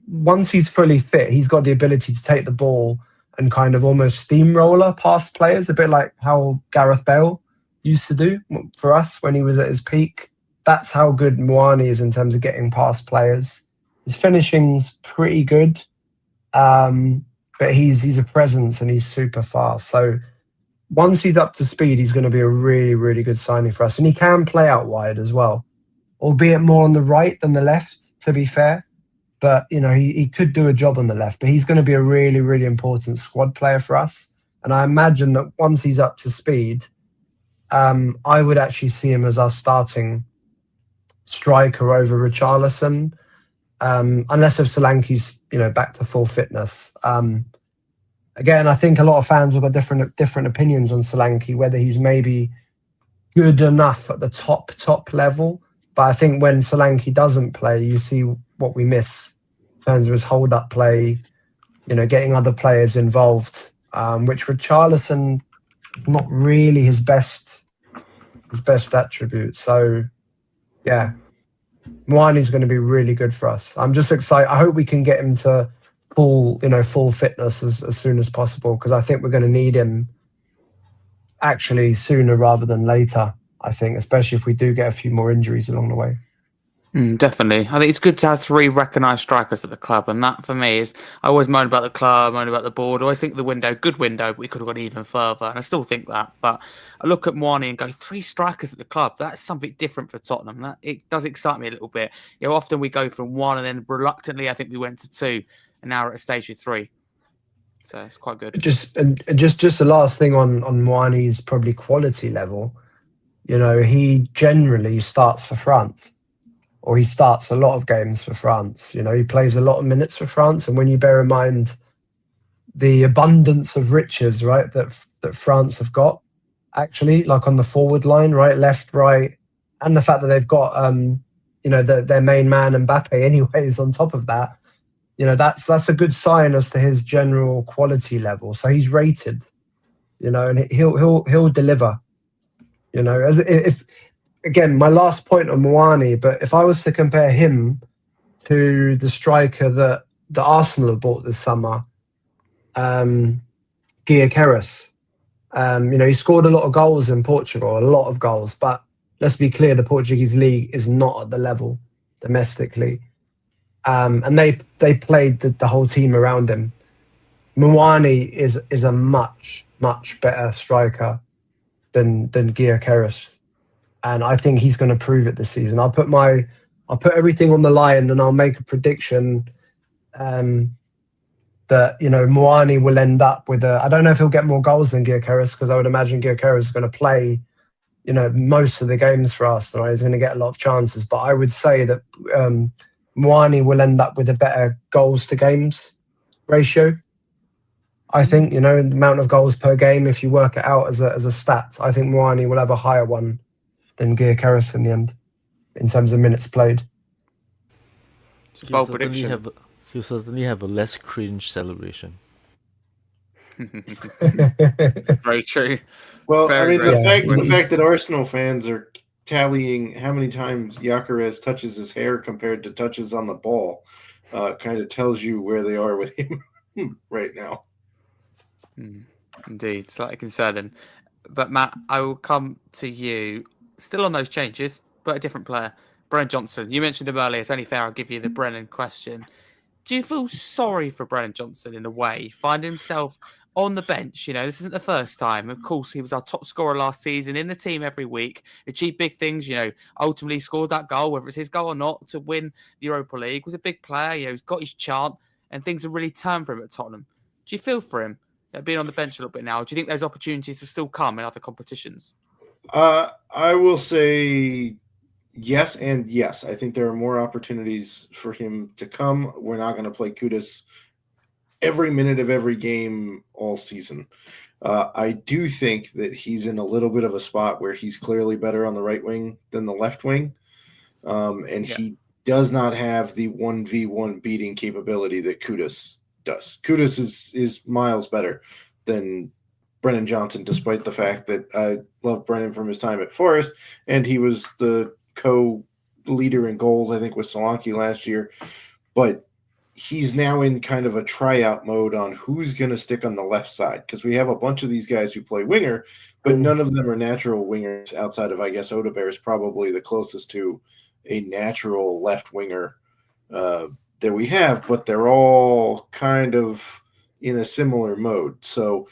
Once he's fully fit, he's got the ability to take the ball and kind of almost steamroller past players, a bit like how Gareth Bale used to do for us when he was at his peak. That's how good Mwani is in terms of getting past players. His finishing's pretty good, but he's a presence and he's super fast. So once he's up to speed, he's going to be a really, really good signing for us. And he can play out wide as well, albeit more on the right than the left, to be fair. But, he could do a job on the left, but he's going to be a really, really important squad player for us. And I imagine that once he's up to speed, I would actually see him as our starting striker over Richarlison, unless if Solanke's, back to full fitness. Again, I think a lot of fans have got different opinions on Solanke, whether he's maybe good enough at the top level. But I think when Solanke doesn't play, you see what we miss in terms of his hold-up play, getting other players involved, which Richarlison, not really his best attribute. So, yeah, Mwani's going to be really good for us. I'm just excited. I hope we can get him to full fitness as soon as possible, because I think we're going to need him actually sooner rather than later, I think, especially if we do get a few more injuries along the way. Definitely. I think it's good to have 3 recognised strikers at the club, and that for me is, I always moan about the club, moan about the board. I always think good window, but we could have gone even further, and I still think that. But I look at Mwani and go, 3 strikers at the club. That's something different for Tottenham. It does excite me a little bit. Often we go from 1, and then reluctantly, I think we went to 2, and now we're at a stage with 3. So it's quite good. Just the last thing on Mwani's probably quality level. He generally starts for France. Or he starts a lot of games for France. He plays a lot of minutes for France. And when you bear in mind the abundance of riches, right, that France have got, actually, like on the forward line, right, left, right, and the fact that they've got, their main man Mbappe anyways on top of that, that's a good sign as to his general quality level. So he's rated, and he'll deliver. Again, my last point on Mwani, but if I was to compare him to the striker that Arsenal have bought this summer, Gyökeres, he scored a lot of goals in Portugal, a lot of goals, but let's be clear, the Portuguese league is not at the level domestically. And they played the whole team around him. Mwani is a much, much better striker than Gyökeres. And I think he's going to prove it this season. I'll put everything on the line, and I'll make a prediction that Mwani will end up with I don't know if he'll get more goals than Gyökeres, because I would imagine Gyökeres is going to play, most of the games for Arsenal. He's going to get a lot of chances, but I would say that Mwani will end up with a better goals to games ratio. I think the amount of goals per game, if you work it out as a stat, I think Mwani will have a higher one than Gyökeres in the end, in terms of minutes played. It's a bold prediction. He'll certainly have a less cringe celebration. Very true. Well, Very, I mean, very the fact that Arsenal fans are tallying how many times Gyökeres touches his hair compared to touches on the ball kind of tells you where they are with him right now. Indeed, slightly concerning. But Matt, I will come to you. Still on those changes, but a different player. Brennan Johnson. You mentioned him earlier. It's only fair I'll give you the Brennan question. Do you feel sorry for Brennan Johnson in a way? Finding himself on the bench, this isn't the first time. Of course, he was our top scorer last season, in the team every week, achieved big things, ultimately scored that goal, whether it's his goal or not, to win the Europa League. Was a big player, he's got his chant, and things have really turned for him at Tottenham. Do you feel for him being on the bench a little bit now? Do you think those opportunities will still come in other competitions? I will say yes and yes. I think there are more opportunities for him to come. We're not going to play Kudus every minute of every game all season. I do think that he's in a little bit of a spot where he's clearly better on the right wing than the left wing. He does not have the 1v1 beating capability that Kudus does. Kudus is miles better than Brennan Johnson, despite the fact that I love Brennan from his time at Forest, and he was the co-leader in goals, I think, with Solanke last year. But he's now in kind of a tryout mode on who's going to stick on the left side, because we have a bunch of these guys who play winger, but none of them are natural wingers outside of, I guess, Odebear is probably the closest to a natural left winger that we have, but they're all kind of in a similar mode. So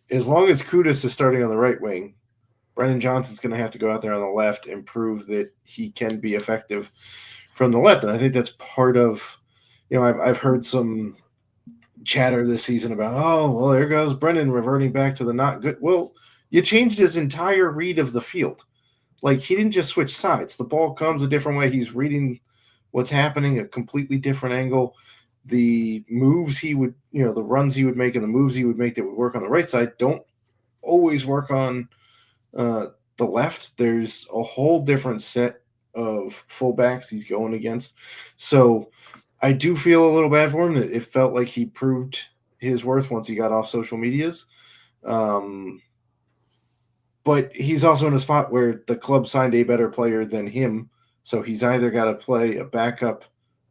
as long as Kudus is starting on the right wing, Brennan Johnson's going to have to go out there on the left and prove that he can be effective from the left. And I think that's part of, I've heard some chatter this season about, oh, well, there goes Brennan reverting back to the not good. Well, you changed his entire read of the field. Like, he didn't just switch sides. The ball comes a different way. He's reading what's happening, a completely different angle. The moves he would, the runs he would make and the moves he would make that would work on the right side don't always work on the left. There's a whole different set of fullbacks he's going against. So I do feel a little bad for him. That it felt like he proved his worth once he got off social medias. But he's also in a spot where the club signed a better player than him. So he's either got to play a backup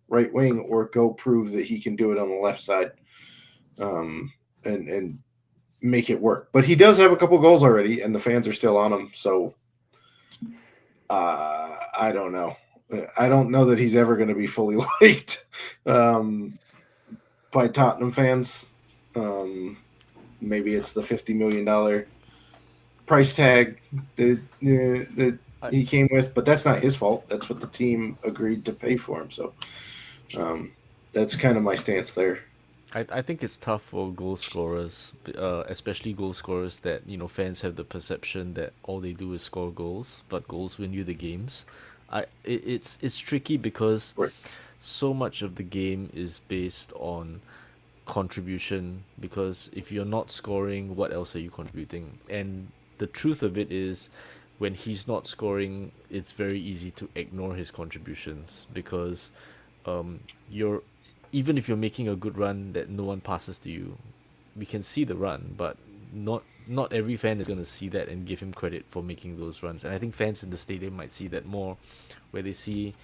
right wing or go prove that he can do it on the left side and make it work. But he does have a couple goals already, and the fans are still on him. So I don't know. I don't know that he's ever going to be fully liked by Tottenham fans. Maybe it's the $50 million price tag that he came with, but that's not his fault. That's what the team agreed to pay for him. So that's kind of my stance there. I think it's tough for goal scorers, especially goal scorers that, fans have the perception that all they do is score goals, but goals win you the games. It's tricky because so much of the game is based on contribution, because if you're not scoring, what else are you contributing? And the truth of it is, when he's not scoring, it's very easy to ignore his contributions, because even if you're making a good run that no one passes to you, we can see the run, but not every fan is going to see that and give him credit for making those runs. And I think fans in the stadium might see that more, where they see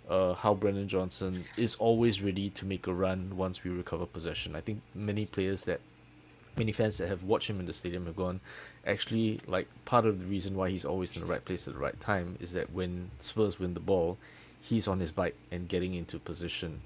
how Brennan Johnson is always ready to make a run once we recover possession. I think many fans that have watched him in the stadium have gone, actually, like, part of the reason why he's always in the right place at the right time is that when Spurs win the ball, he's on his bike and getting into position.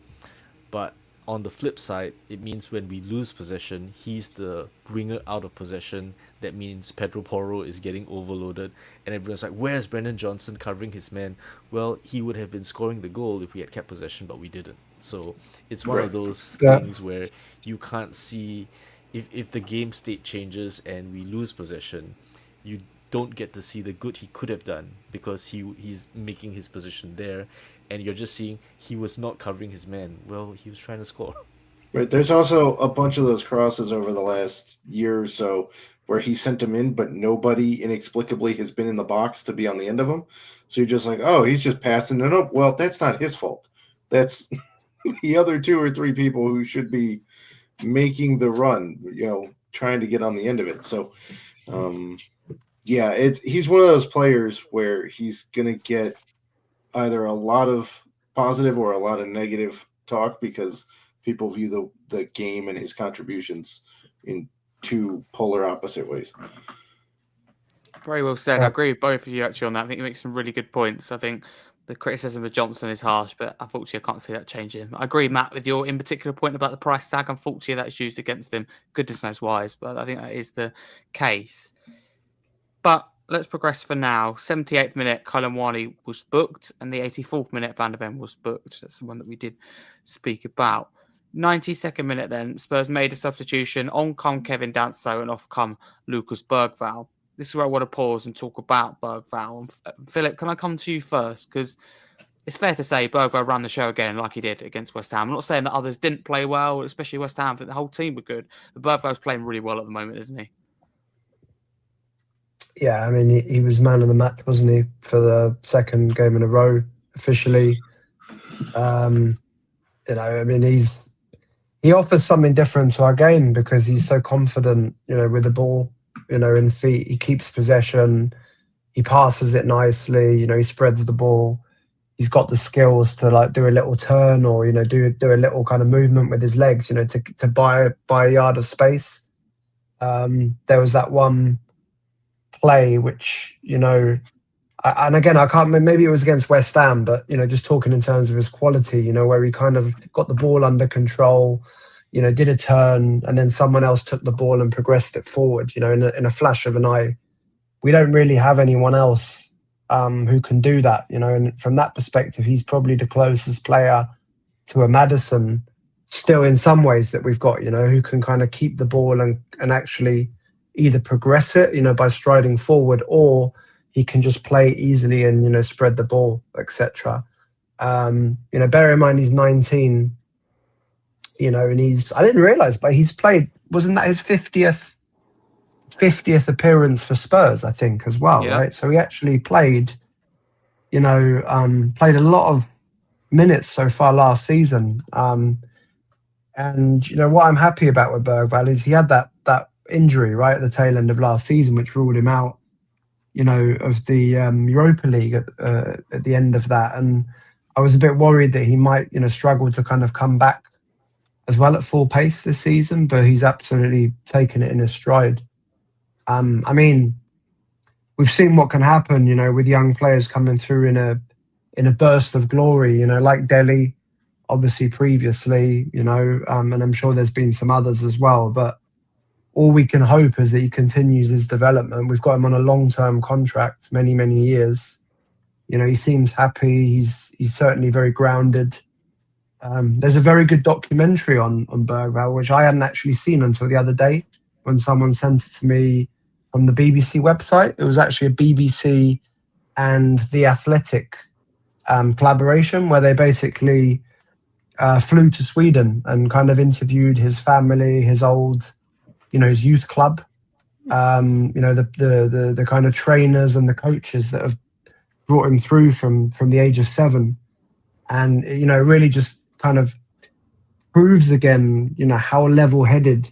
But on the flip side, it means when we lose possession, he's the bringer out of possession. That means Pedro Porro is getting overloaded, and everyone's like, where's Brennan Johnson covering his man? Well, he would have been scoring the goal if we had kept possession, but we didn't. So it's one of those things where you can't see, if the game state changes and we lose possession, you don't get to see the good he could have done, because he's making his position there, and you're just seeing he was not covering his man. Well, he was trying to score. Right. There's also a bunch of those crosses over the last year or so where he sent them in, but nobody inexplicably has been in the box to be on the end of them. So you're just like, oh, he's just passing it up. Well, that's not his fault. That's the other 2 or 3 people who should be making the run. trying to get on the end of it. So, he's one of those players where he's going to get either a lot of positive or a lot of negative talk because people view the game and his contributions in two polar opposite ways. Very well said. I agree with both of you actually on that. I think you make some really good points. I think the criticism of Johnson is harsh, but unfortunately I can't see that changing. I agree, Matt, with your in particular point about the price tag. Unfortunately, that's used against him. Goodness knows why, but I think that is the case. But let's progress for now. 78th minute, Kylan Wani was booked, and the 84th minute, Van der Ven was booked. That's the one that we did speak about. 92nd minute then, Spurs made a substitution. On come Kevin Danso and off come Lucas Bergvall. This is where I want to pause and talk about Bergvall. Philip, can I come to you first? Because it's fair to say Bergvall ran the show again like he did against West Ham. I'm not saying that others didn't play well, especially West Ham. I think the whole team were good. But Bergvall's playing really well at the moment, isn't he? Yeah, I mean, he was man of the match, wasn't he, for the second game in a row, officially. I mean, he offers something different to our game because he's so confident, with the ball, in feet. He keeps possession. He passes it nicely. He spreads the ball. He's got the skills to do a little turn or, do a little kind of movement with his legs, to buy a yard of space. There was that one play which, and again, I can't, maybe it was against West Ham, but, just talking in terms of his quality, where he kind of got the ball under control, did a turn, and then someone else took the ball and progressed it forward, in a flash of an eye. We don't really have anyone else who can do that, and from that perspective, he's probably the closest player to a Maddison still in some ways that we've got, who can kind of keep the ball and actually either progress it, by striding forward, or he can just play easily and, spread the ball, etc. Bear in mind he's 19, and I didn't realise, but he's played, wasn't that his 50th appearance for Spurs, I think, as well, right? So he actually played, played a lot of minutes so far last season. And, what I'm happy about with Bergvall is he had that injury right at the tail end of last season, which ruled him out, of the Europa League at the end of that. And I was a bit worried that he might, struggle to kind of come back as well at full pace this season, but he's absolutely taken it in his stride. I mean, we've seen what can happen, with young players coming through in a burst of glory, like Delhi, obviously previously, and I'm sure there's been some others as well, but all we can hope is that he continues his development. We've got him on a long-term contract, many, many years. He seems happy. He's certainly very grounded. There's a very good documentary on Bergvall, which I hadn't actually seen until the other day when someone sent it to me from the BBC website. It was actually a BBC and The Athletic collaboration where they basically flew to Sweden and kind of interviewed his family, his old, his youth club, the kind of trainers and the coaches that have brought him through from the age of 7. And, really just kind of proves again, how level-headed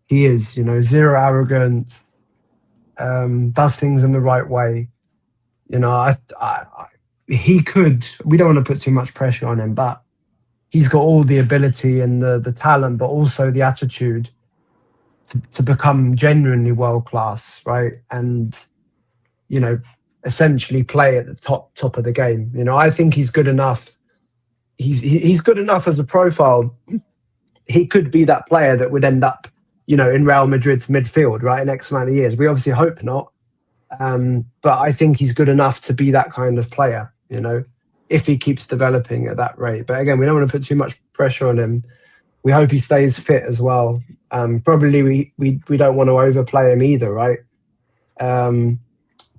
he is, zero arrogance, does things in the right way. He could, we don't want to put too much pressure on him, but he's got all the ability and the talent, but also the attitude to become genuinely world-class, right? And, essentially play at the top of the game. I think he's good enough. He's good enough as a profile. He could be that player that would end up, in Real Madrid's midfield, right, in X amount of years. We obviously hope not. But I think he's good enough to be that kind of player, if he keeps developing at that rate. But again, we don't want to put too much pressure on him. We hope he stays fit as well. Probably we don't want to overplay him either, right?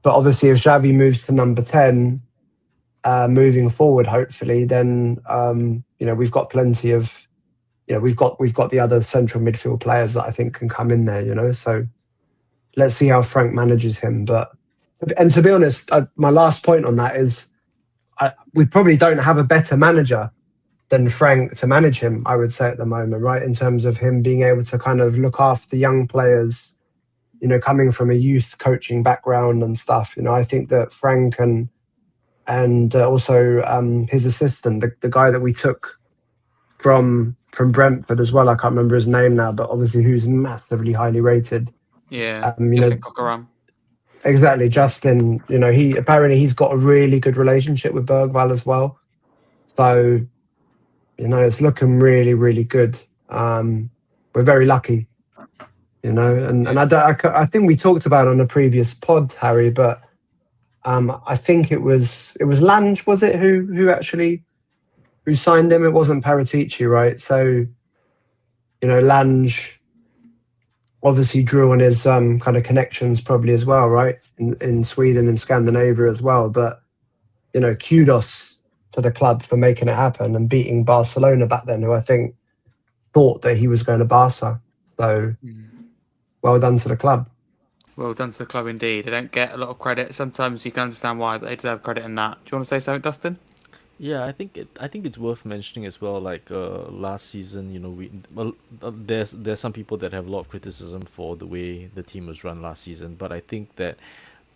But obviously if Xavi moves to number 10, moving forward, hopefully, then, we've got plenty of, we've got the other central midfield players that I think can come in there, so let's see how Frank manages him. And to be honest, my last point on that is we probably don't have a better manager than Frank to manage him, I would say, at the moment, right? In terms of him being able to kind of look after young players, coming from a youth coaching background and stuff. I think that Frank and also his assistant, the guy that we took from Brentford as well, I can't remember his name now, but obviously who's massively highly rated. Yeah, Justin Coquelin. Exactly, Justin. He's got a really good relationship with Bergvall as well. So, it's looking really, really good. We're very lucky, and I think we talked about it on a previous pod, Harry, but I think it was Lange, was it, who signed him? It wasn't Paratici, right? So, Lange obviously drew on his kind of connections probably as well, right? In Sweden and Scandinavia as well. But, kudos to the club for making it happen and beating Barcelona back then, who I think thought that he was going to Barca. So well done to the club. Well done to the club indeed. They don't get a lot of credit. Sometimes you can understand why, but they deserve credit in that. Do you want to say something, Dustin? Yeah, I think it's worth mentioning as well. Like last season, there's some people that have a lot of criticism for the way the team was run last season, but I think that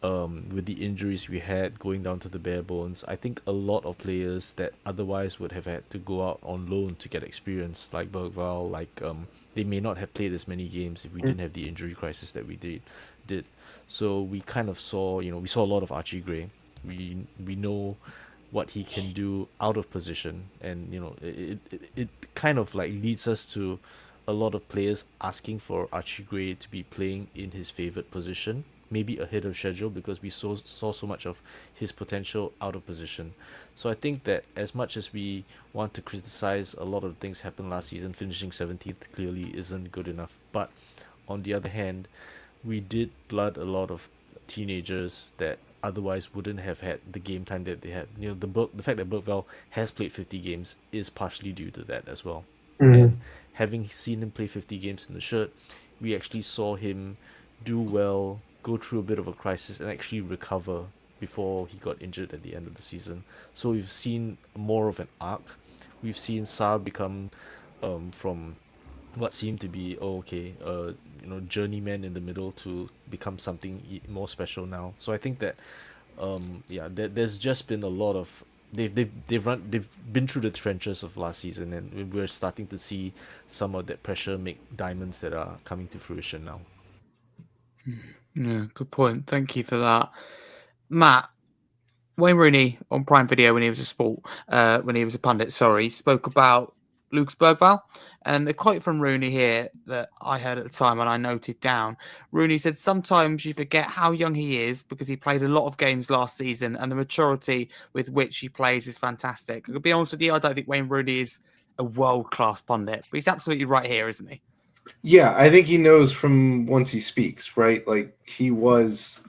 with the injuries we had going down to the bare bones, I think a lot of players that otherwise would have had to go out on loan to get experience, like Bergvall, they may not have played as many games if we didn't have the injury crisis that we did. So we kind of saw, we saw a lot of Archie Gray. We know what he can do out of position, and it kind of like leads us to a lot of players asking for Archie Gray to be playing in his favorite position, maybe ahead of schedule, because we saw so much of his potential out of position. So I think that as much as we want to criticize a lot of things happened last season, finishing 17th clearly isn't good enough. But on the other hand, we did blood a lot of teenagers that otherwise wouldn't have had the game time that they had. The fact that Bergvall has played 50 games is partially due to that as well. And having seen him play 50 games in the shirt, we actually saw him do well, go through a bit of a crisis, and actually recover before he got injured at the end of the season. So we've seen more of an arc. We've seen Sarr become from what seemed to be journeyman in the middle to become something more special now. So I think that there's just been a lot of they've been through the trenches of last season, and we're starting to see some of that pressure make diamonds that are coming to fruition now. Yeah, good point. Thank you for that, Matt. Wayne Rooney on Prime Video when he was a pundit, spoke about Lucas Bergvall, and a quote from Rooney here that I heard at the time and I noted down. Rooney said, "Sometimes you forget how young he is because he played a lot of games last season, and the maturity with which he plays is fantastic." I'll be honest with you, I don't think Wayne Rooney is a world-class pundit, but he's absolutely right here, isn't he? Yeah, I think he knows from once he speaks, right? Like, he was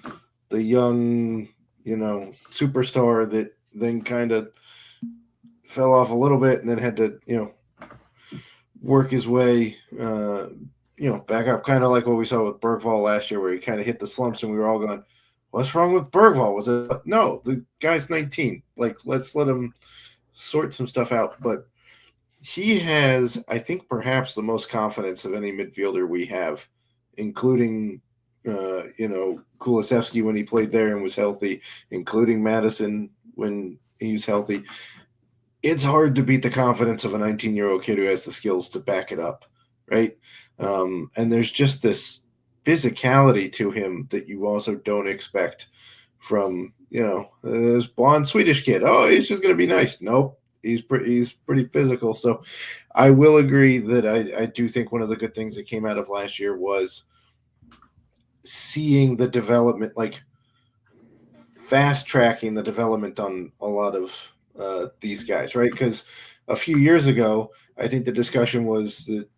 the young, superstar that then kind of fell off a little bit and then had to, work his way, back up, kind of like what we saw with Bergvall last year, where he kind of hit the slumps and we were all going, what's wrong with Bergvall? Was it? No, the guy's 19. Like, let's let him sort some stuff out. But he has, I think, perhaps the most confidence of any midfielder we have, including, Kulusevski when he played there and was healthy, including Madison when he was healthy. It's hard to beat the confidence of a 19-year-old kid who has the skills to back it up, right? And there's just this physicality to him that you also don't expect from, this blonde Swedish kid. Oh, he's just going to be nice. Nope. He's pretty physical. So I will agree that I do think one of the good things that came out of last year was seeing the development, like fast tracking the development on a lot of these guys, right? Because a few years ago, I think the discussion was that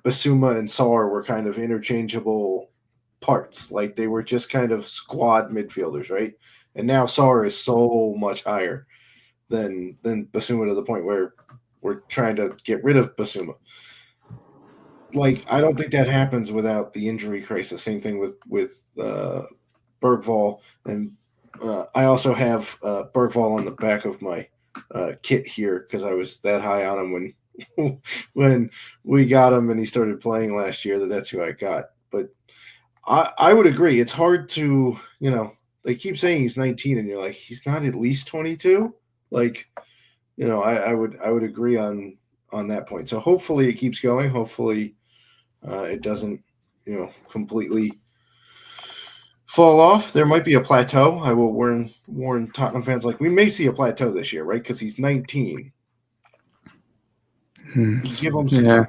Basuma and Sarr were kind of interchangeable parts. Like, they were just kind of squad midfielders, right? And now Sarr is so much higher than Basuma, to the point where we're trying to get rid of Basuma. Like, I don't think that happens without the injury crisis. Same thing with Bergvall, and I also have Bergvall on the back of my kit here because I was that high on him when we got him and he started playing last year. That's who I got. But I would agree. It's hard to, they keep saying he's 19 and you're like, he's not at least 22. Like, I would agree on that point. So hopefully it keeps going. Hopefully it doesn't, completely fall off. There might be a plateau. I will warn Tottenham fans, like, we may see a plateau this year, right? Because he's 19. Give him some time.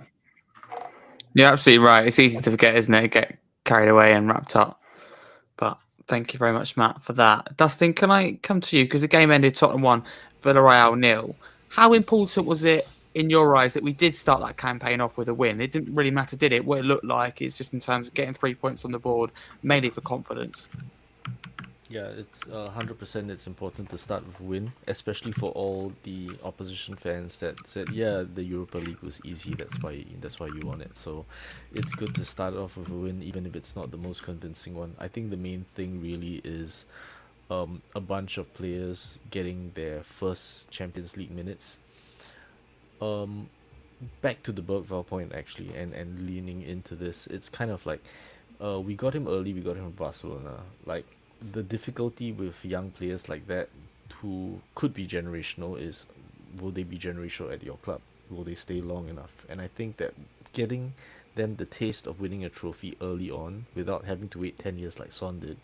You're absolutely right. It's easy to forget, isn't it? Get carried away and wrapped up. But thank you very much, Matt, for that. Dustin, can I come to you? Because the game ended Tottenham 1, Villarreal 0. How important was it in your eyes that we did start that campaign off with a win? It didn't really matter, did it? What it looked like, it's just in terms of getting 3 points on the board, mainly for confidence. Yeah, it's 100%. It's important to start with a win, especially for all the opposition fans that said, "Yeah, the Europa League was easy. That's why you won it." So, it's good to start off with a win, even if it's not the most convincing one. I think the main thing really is a bunch of players getting their first Champions League minutes. Back to the Bergvall point actually, and leaning into this, it's kind of like we got him early. We got him from Barcelona. Like, the difficulty with young players like that who could be generational is, will they be generational at your club? Will they stay long enough? And I think that getting them the taste of winning a trophy early on without having to wait 10 years like Son did,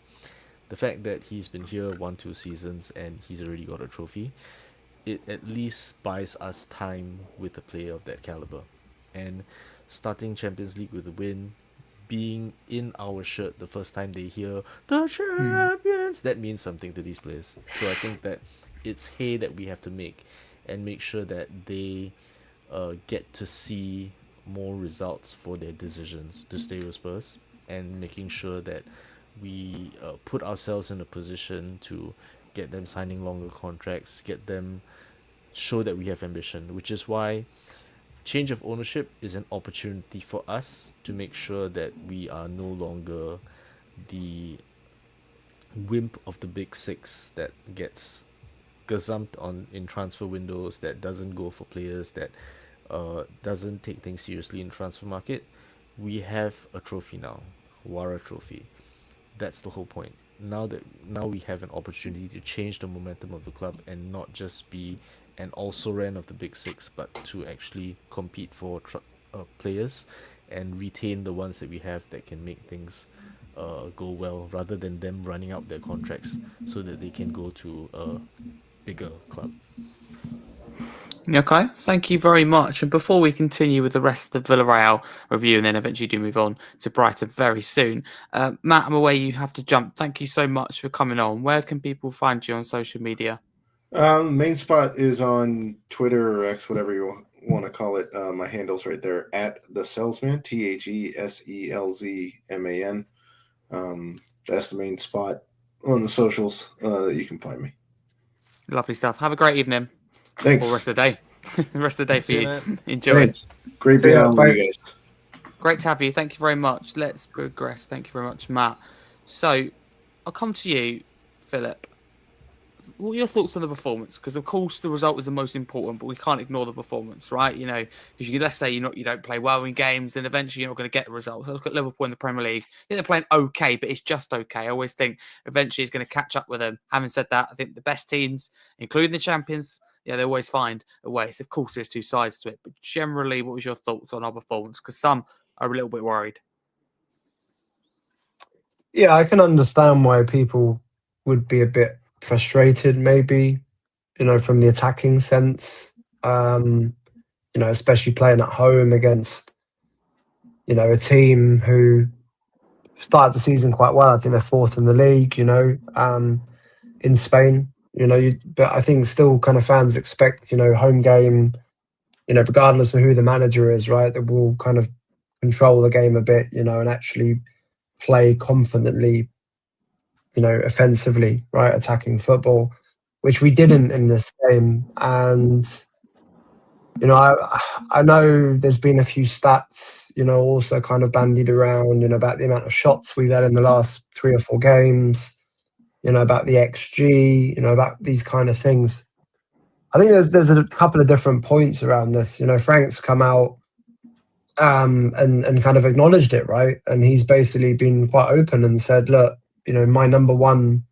the fact that he's been here 1-2 seasons and he's already got a trophy, it at least buys us time with a player of that caliber. And starting Champions League with a win, being in our shirt the first time they hear the champions, that means something to these players. So I think that it's hay that we have to make and make sure that they get to see more results for their decisions to stay with Spurs, and making sure that we put ourselves in a position to get them signing longer contracts, get them show that we have ambition, which is why change of ownership is an opportunity for us to make sure that we are no longer the wimp of the big six that gets gazumped on in transfer windows, that doesn't go for players, that doesn't take things seriously in transfer market. We have a trophy now, Wara Trophy. That's the whole point. Now we have an opportunity to change the momentum of the club and not just be an also-ran of the big six, but to actually compete for players and retain the ones that we have that can make things go well, rather than them running out their contracts so that they can go to a bigger club. Okay, thank you very much. And before we continue with the rest of the Villarreal review and then eventually do move on to Brighton very soon, Matt, I'm aware you have to jump. Thank you so much for coming on. Where can people find you on social media? Main spot is on Twitter or X, whatever you want to call it. My handle's right there, at the Selzman, TheSelzman. That's the main spot on the socials that you can find me. Lovely stuff. Have a great evening. Thanks. Or rest of the day. Rest of the day for you. Man. Enjoy. Thanks. Great being on with you guys. Great to have you. Thank you very much. Let's progress. Thank you very much, Matt. So I'll come to you, Philip. What are your thoughts on the performance? Because of course the result was the most important, but we can't ignore the performance, right? You know, because let's say you don't play well in games, and eventually you're not going to get the results. So look at Liverpool in the Premier League. I think they're playing okay, but it's just okay. I always think eventually it's going to catch up with them. Having said that, I think the best teams, including the champions, they always find a way. So of course there's two sides to it, but generally, what was your thoughts on our performance? Because some are a little bit worried. Yeah, I can understand why people would be a bit frustrated, maybe, from the attacking sense, especially playing at home against, a team who started the season quite well. I think they're fourth in the league, in Spain, but I think still kind of fans expect, home game, regardless of who the manager is, right, that will kind of control the game a bit, and actually play confidently, offensively, right, attacking football, which we didn't in this game. And, I know there's been a few stats, also kind of bandied around, about the amount of shots we've had in the last 3 or 4 games, about the XG, about these kind of things. I think there's a couple of different points around this. Frank's come out and kind of acknowledged it, right? And he's basically been quite open and said, look, my number one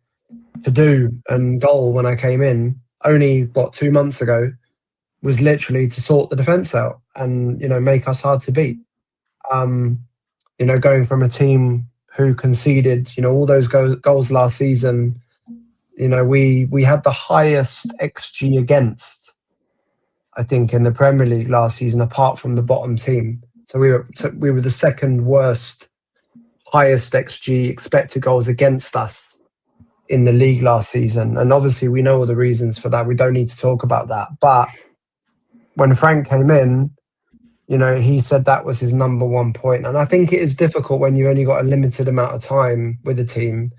to do and goal when I came in only 2 months ago was literally to sort the defense out and make us hard to beat. Going from a team who conceded all those goals last season, we had the highest XG against, I think, in the Premier League last season, apart from the bottom team. So we were the second worst highest XG expected goals against us in the league last season. And obviously we know all the reasons for that. We don't need to talk about that. But when Frank came in, he said that was his number one point. And I think it is difficult when you only got a limited amount of time with the team.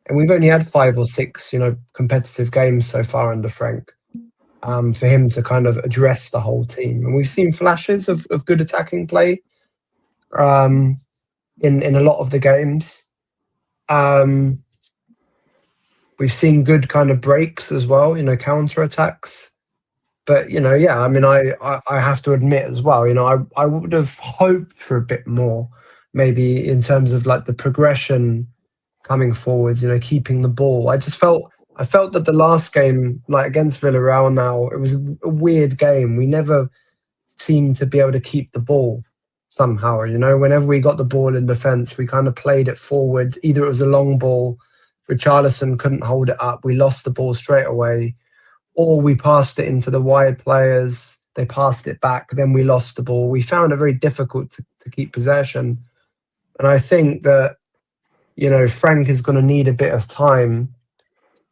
And we've only had 5 or 6, competitive games so far under Frank, for him to kind of address the whole team. And we've seen flashes of good attacking play in a lot of the games. We've seen good kind of breaks as well, counter-attacks. But, I have to admit as well, I would have hoped for a bit more, maybe in terms of like the progression coming forwards, keeping the ball. I felt that the last game, like against Villarreal now, it was a weird game. We never seemed to be able to keep the ball somehow, whenever we got the ball in defence, we kind of played it forward. Either it was a long ball, Richarlison couldn't hold it up, we lost the ball straight away, or we passed it into the wide players, they passed it back, then we lost the ball. We found it very difficult to keep possession. And I think that, Frank is going to need a bit of time,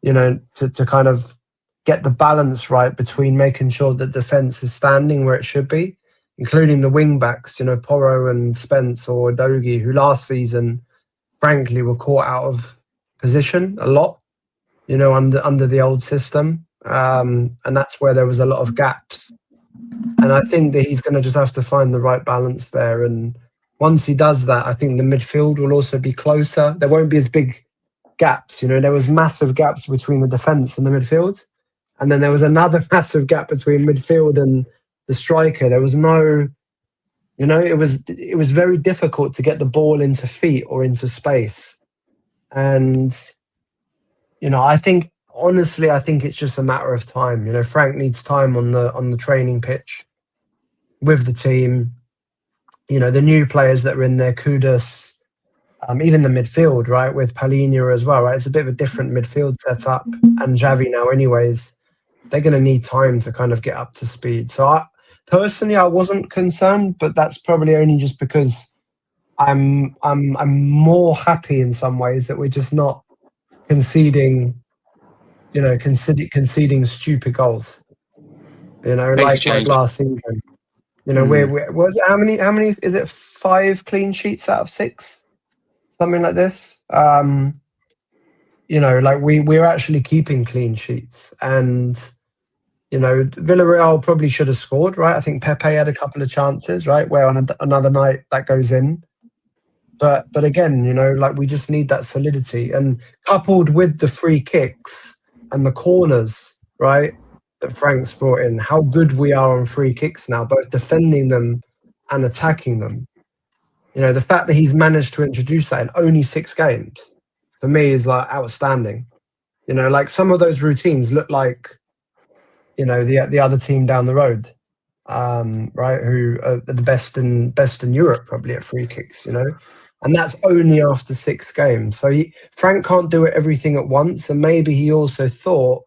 to kind of get the balance right between making sure that defence is standing where it should be, including the wing backs, Porro and Spence or Dogi, who last season, frankly, were caught out of position a lot, under the old system. And that's where there was a lot of gaps. And I think that he's going to just have to find the right balance there. And once he does that, I think the midfield will also be closer. There won't be as big gaps. There was massive gaps between the defence and the midfield. And then there was another massive gap between midfield and the striker. There was no, it was very difficult to get the ball into feet or into space. And, I think it's just a matter of time. Frank needs time on the training pitch with the team. The new players that are in there, Kudus, even the midfield, right, with Palhinha as well, right? It's a bit of a different midfield setup, and Xavi now anyways. They're going to need time to kind of get up to speed. So I wasn't concerned, but that's probably only just because I'm more happy in some ways that we're just not conceding stupid goals. Like last season. We're was it how many is it 5 clean sheets out of 6? Something like this. We're actually keeping clean sheets, and Villarreal probably should have scored, right? I think Pepe had a couple of chances, right, where on another night that goes in. But again, we just need that solidity, and coupled with the free kicks and the corners, right, that Frank's brought in, how good we are on free kicks now, both defending them and attacking them. The fact that he's managed to introduce that in only 6 games, for me, is like outstanding. Some of those routines look like, the other team down the road, right, who are the best in Europe probably at free kicks, and that's only after 6 games. So Frank can't do everything at once, and maybe he also thought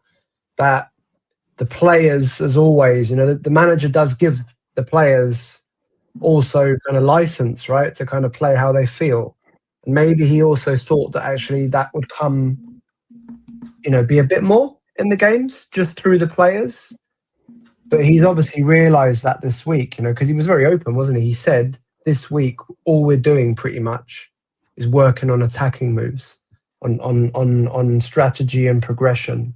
that the players, as always, the manager does give the players also kind of license, right, to kind of play how they feel. And maybe he also thought that actually that would come, be a bit more in the games just through the players. But he's obviously realised that this week, because he was very open, wasn't he? He said this week all we're doing pretty much is working on attacking moves, on strategy and progression.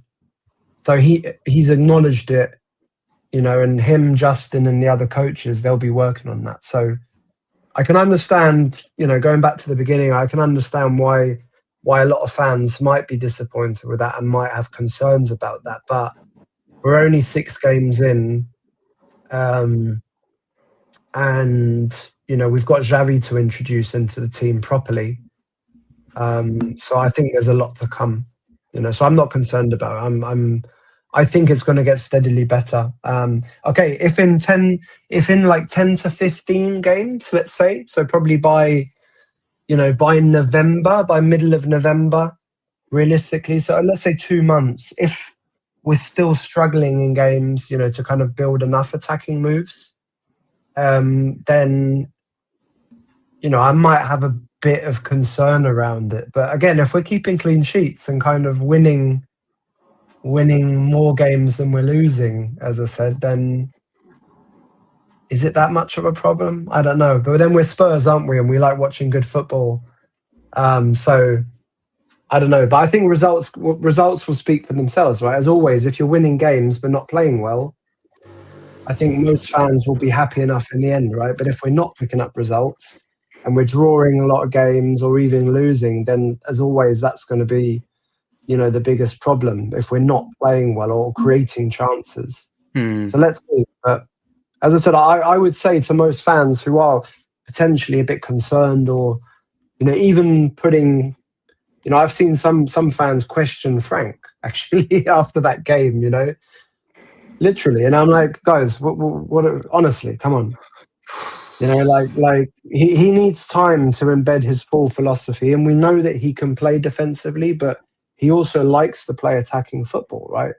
So he's acknowledged it, and him, Justin, and the other coaches, they'll be working on that. So I can understand, going back to the beginning, I can understand why a lot of fans might be disappointed with that and might have concerns about that. But we're only 6 games in, and we've got Xavi to introduce into the team properly. So I think there's a lot to come. So I'm not concerned about it. I think it's going to get steadily better. Okay, if in 10 to 15 games, let's say, so probably by November, by middle of November, realistically. So let's say 2 months. If we're still struggling in games, to kind of build enough attacking moves, then, I might have a bit of concern around it. But again, if we're keeping clean sheets and kind of winning more games than we're losing, as I said, then is it that much of a problem? I don't know. But then we're Spurs, aren't we? And we like watching good football. So I don't know. But I think results will speak for themselves, right? As always, if you're winning games but not playing well, I think most fans will be happy enough in the end, right? But if we're not picking up results and we're drawing a lot of games or even losing, then as always, that's going to be, the biggest problem if we're not playing well or creating chances. So let's see. But as I said, I would say to most fans who are potentially a bit concerned or, even putting, I've seen some fans question Frank actually after that game, literally. And I'm like, guys, what honestly, come on. He needs time to embed his full philosophy. And we know that he can play defensively, but he also likes to play attacking football, right?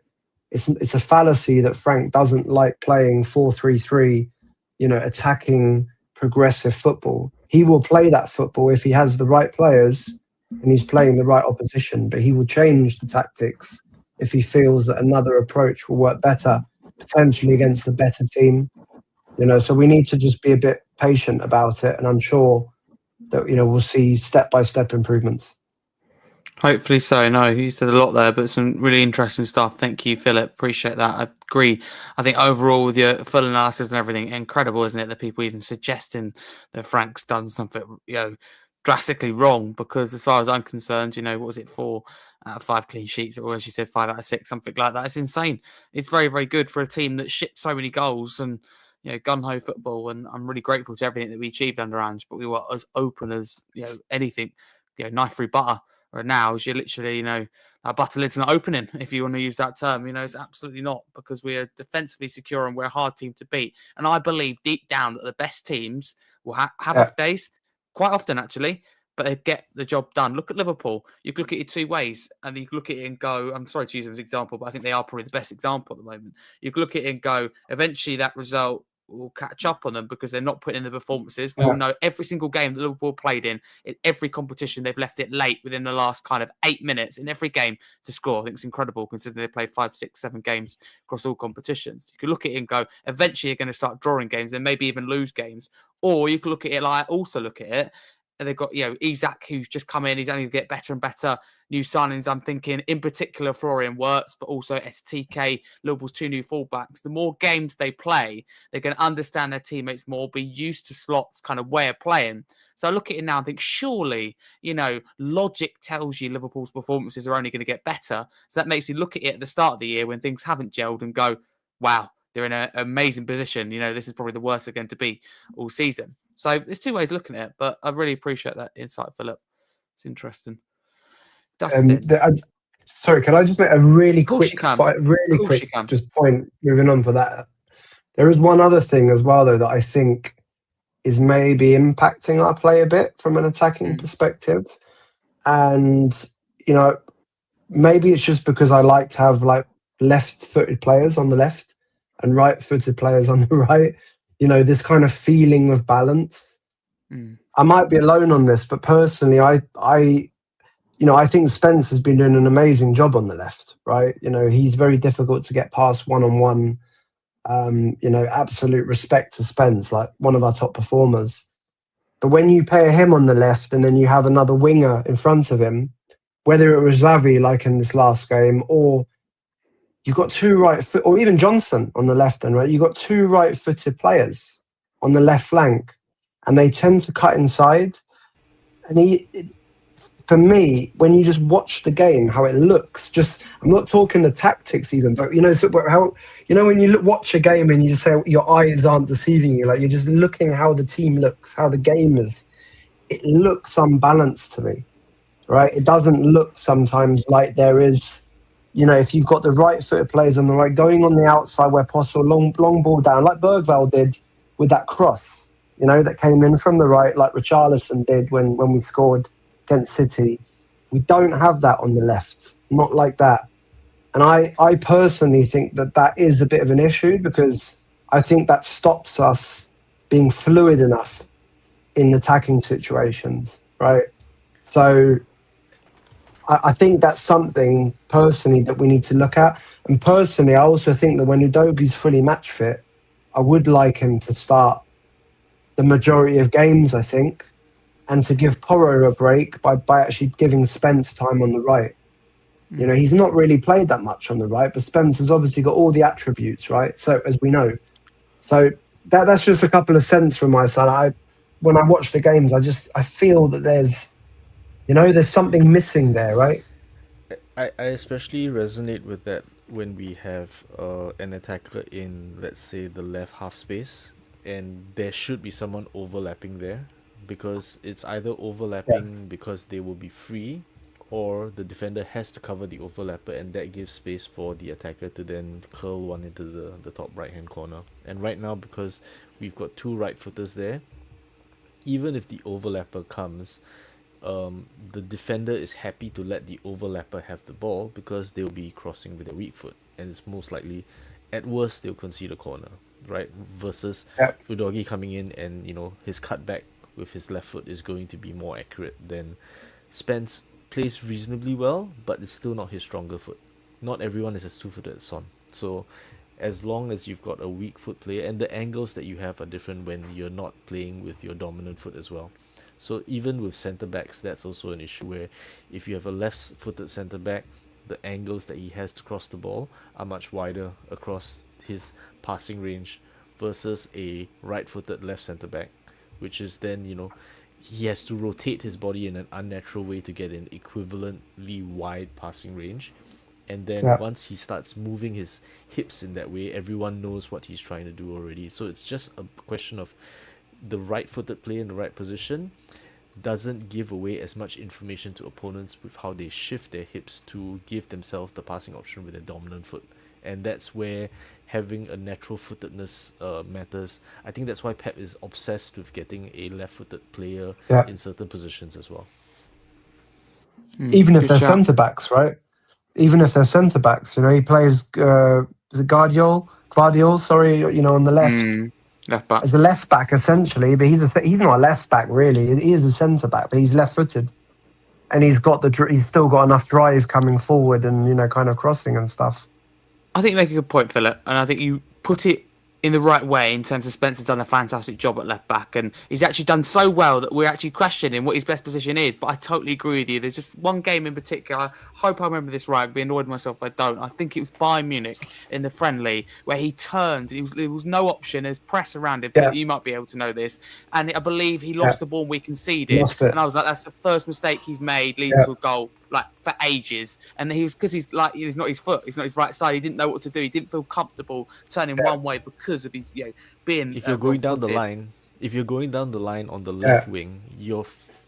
It's a fallacy that Frank doesn't like playing 4-3-3, attacking progressive football. He will play that football if he has the right players and he's playing the right opposition, but he will change the tactics if he feels that another approach will work better, potentially against a better team. So we need to just be a bit patient about it, and I'm sure that we'll see step-by-step improvements. Hopefully so. No, you said a lot there, but some really interesting stuff. Thank you, Philip. Appreciate that. I agree. I think overall, with your full analysis and everything, incredible, isn't it? That people even suggesting that Frank's done something, drastically wrong. Because as far as I'm concerned, what was it, 4 out of 5 clean sheets, or as you said, 5 out of 6, something like that. It's insane. It's very, very good for a team that shipped so many goals and gun-ho football. And I'm really grateful to everything that we achieved under Ange. But we were as open as anything, knife through butter. Or now, you're literally, our butter lid's not opening, if you want to use that term. It's absolutely not, because we are defensively secure and we're a hard team to beat. And I believe deep down that the best teams will have off days, quite often actually, but they get the job done. Look at Liverpool. You can look at it 2 ways, and you can look at it and go, I'm sorry to use them as an example, but I think they are probably the best example at the moment. You can look at it and go, eventually that result will catch up on them because they're not putting in the performances. We all know every single game that Liverpool played in every competition, they've left it late within the last kind of 8 minutes in every game to score. I think it's incredible considering they played 5, 6, 7 games across all competitions. You can look at it and go, eventually you're going to start drawing games and maybe even lose games. Or you can look at it like, also look at it, and they've got, Isak, who's just come in. He's only going to get better and better. New signings, I'm thinking, in particular, Florian Wirtz, but also STK, Liverpool's 2 new fullbacks. The more games they play, they're going to understand their teammates more, be used to Slot's kind of way of playing. So I look at it now and think, surely, logic tells you Liverpool's performances are only going to get better. So that makes me look at it at the start of the year when things haven't gelled and go, wow, they're in an amazing position. This is probably the worst they're going to be all season. So there's 2 ways of looking at it, but I really appreciate that insight, Philip. It's interesting. Dustin. Sorry, can I just make a really quick just point moving on for that? There is one other thing as well, though, that I think is maybe impacting our play a bit from an attacking perspective. And, maybe it's just because I like to have left-footed players on the left and right-footed players on the right. This kind of feeling of balance. I might be alone on this, but personally, I think Spence has been doing an amazing job on the left, right? He's very difficult to get past one-on-one. Absolute respect to Spence, like one of our top performers. But when you pair him on the left and then you have another winger in front of him, whether it was Xavi like in this last game, or you've got 2 right foot, or even Johnson on the left end, right? You've got 2 right-footed players on the left flank, and they tend to cut inside. And for me, when you just watch the game, how it looks, I'm not talking the tactics even, but how when you watch a game and you just say your eyes aren't deceiving you, like you're just looking how the team looks, how the game is. It looks unbalanced to me, right? It doesn't look sometimes like there is, if you've got the right-footed players on the right, going on the outside where possible, long ball down, like Bergvall did with that cross, that came in from the right, like Richarlison did when we scored against City. We don't have that on the left, not like that. And I personally think that is a bit of an issue, because I think that stops us being fluid enough in attacking situations, right? So I think that's something personally that we need to look at. And personally, I also think that when Udogi's fully match fit, I would like him to start the majority of games, I think, and to give Porro a break by actually giving Spence time on the right. He's not really played that much on the right, but Spence has obviously got all the attributes, right? So, as we know. So that's just a couple of cents from my side. When I watch the games, I feel that there's something missing there, right? I especially resonate with that when we have an attacker in, let's say, the left half space, and there should be someone overlapping there, because it's either overlapping because they will be free, or the defender has to cover the overlapper, and that gives space for the attacker to then curl one into the top right hand corner. And right now, because we've got two right footers there, even if the overlapper comes, the defender is happy to let the overlapper have the ball, because they'll be crossing with their weak foot, and it's most likely, at worst, they'll concede a corner, right? Versus Udogi coming in, and his cutback with his left foot is going to be more accurate than Spence. Plays reasonably well, but it's still not his stronger foot. Not everyone is as two-footed as Son. So as long as you've got a weak foot player, and the angles that you have are different when you're not playing with your dominant foot as well. So even with centre backs, that's also an issue, where if you have a left-footed centre back, the angles that he has to cross the ball are much wider across his passing range, versus a right-footed left centre back, which is then, he has to rotate his body in an unnatural way to get an equivalently wide passing range. And then once he starts moving his hips in that way, everyone knows what he's trying to do already. So it's just a question of the right-footed player in the right position doesn't give away as much information to opponents with how they shift their hips to give themselves the passing option with their dominant foot. And that's where having a natural footedness matters. I think that's why Pep is obsessed with getting a left-footed player in certain positions as well. Even if they're centre-backs, right? Even if they're centre-backs, he plays, is it Guardiol, sorry, on the left. Left back. As a left back, essentially, but he's not a left back, really. He is a centre back, but he's left-footed. And he's still got enough drive coming forward and, kind of crossing and stuff. I think you make a good point, Philip, and I think you put it in the right way in terms of Spencer's done a fantastic job at left back, and he's actually done so well that we're actually questioning what his best position is. But I totally agree with you. There's just one game in particular, I hope I remember this right, I'd be annoyed myself if I don't. I think it was Bayern Munich in the friendly, where he turned, there was no option, there's press around him. You might be able to know this, and I believe he lost the ball and we conceded, and I was like, that's the first mistake he's made leading to a goal, like, for ages. And he was, because he's not his foot, he's not his right side, he didn't know what to do, he didn't feel comfortable turning one way because of his being if you're going down the line on the left wing, you're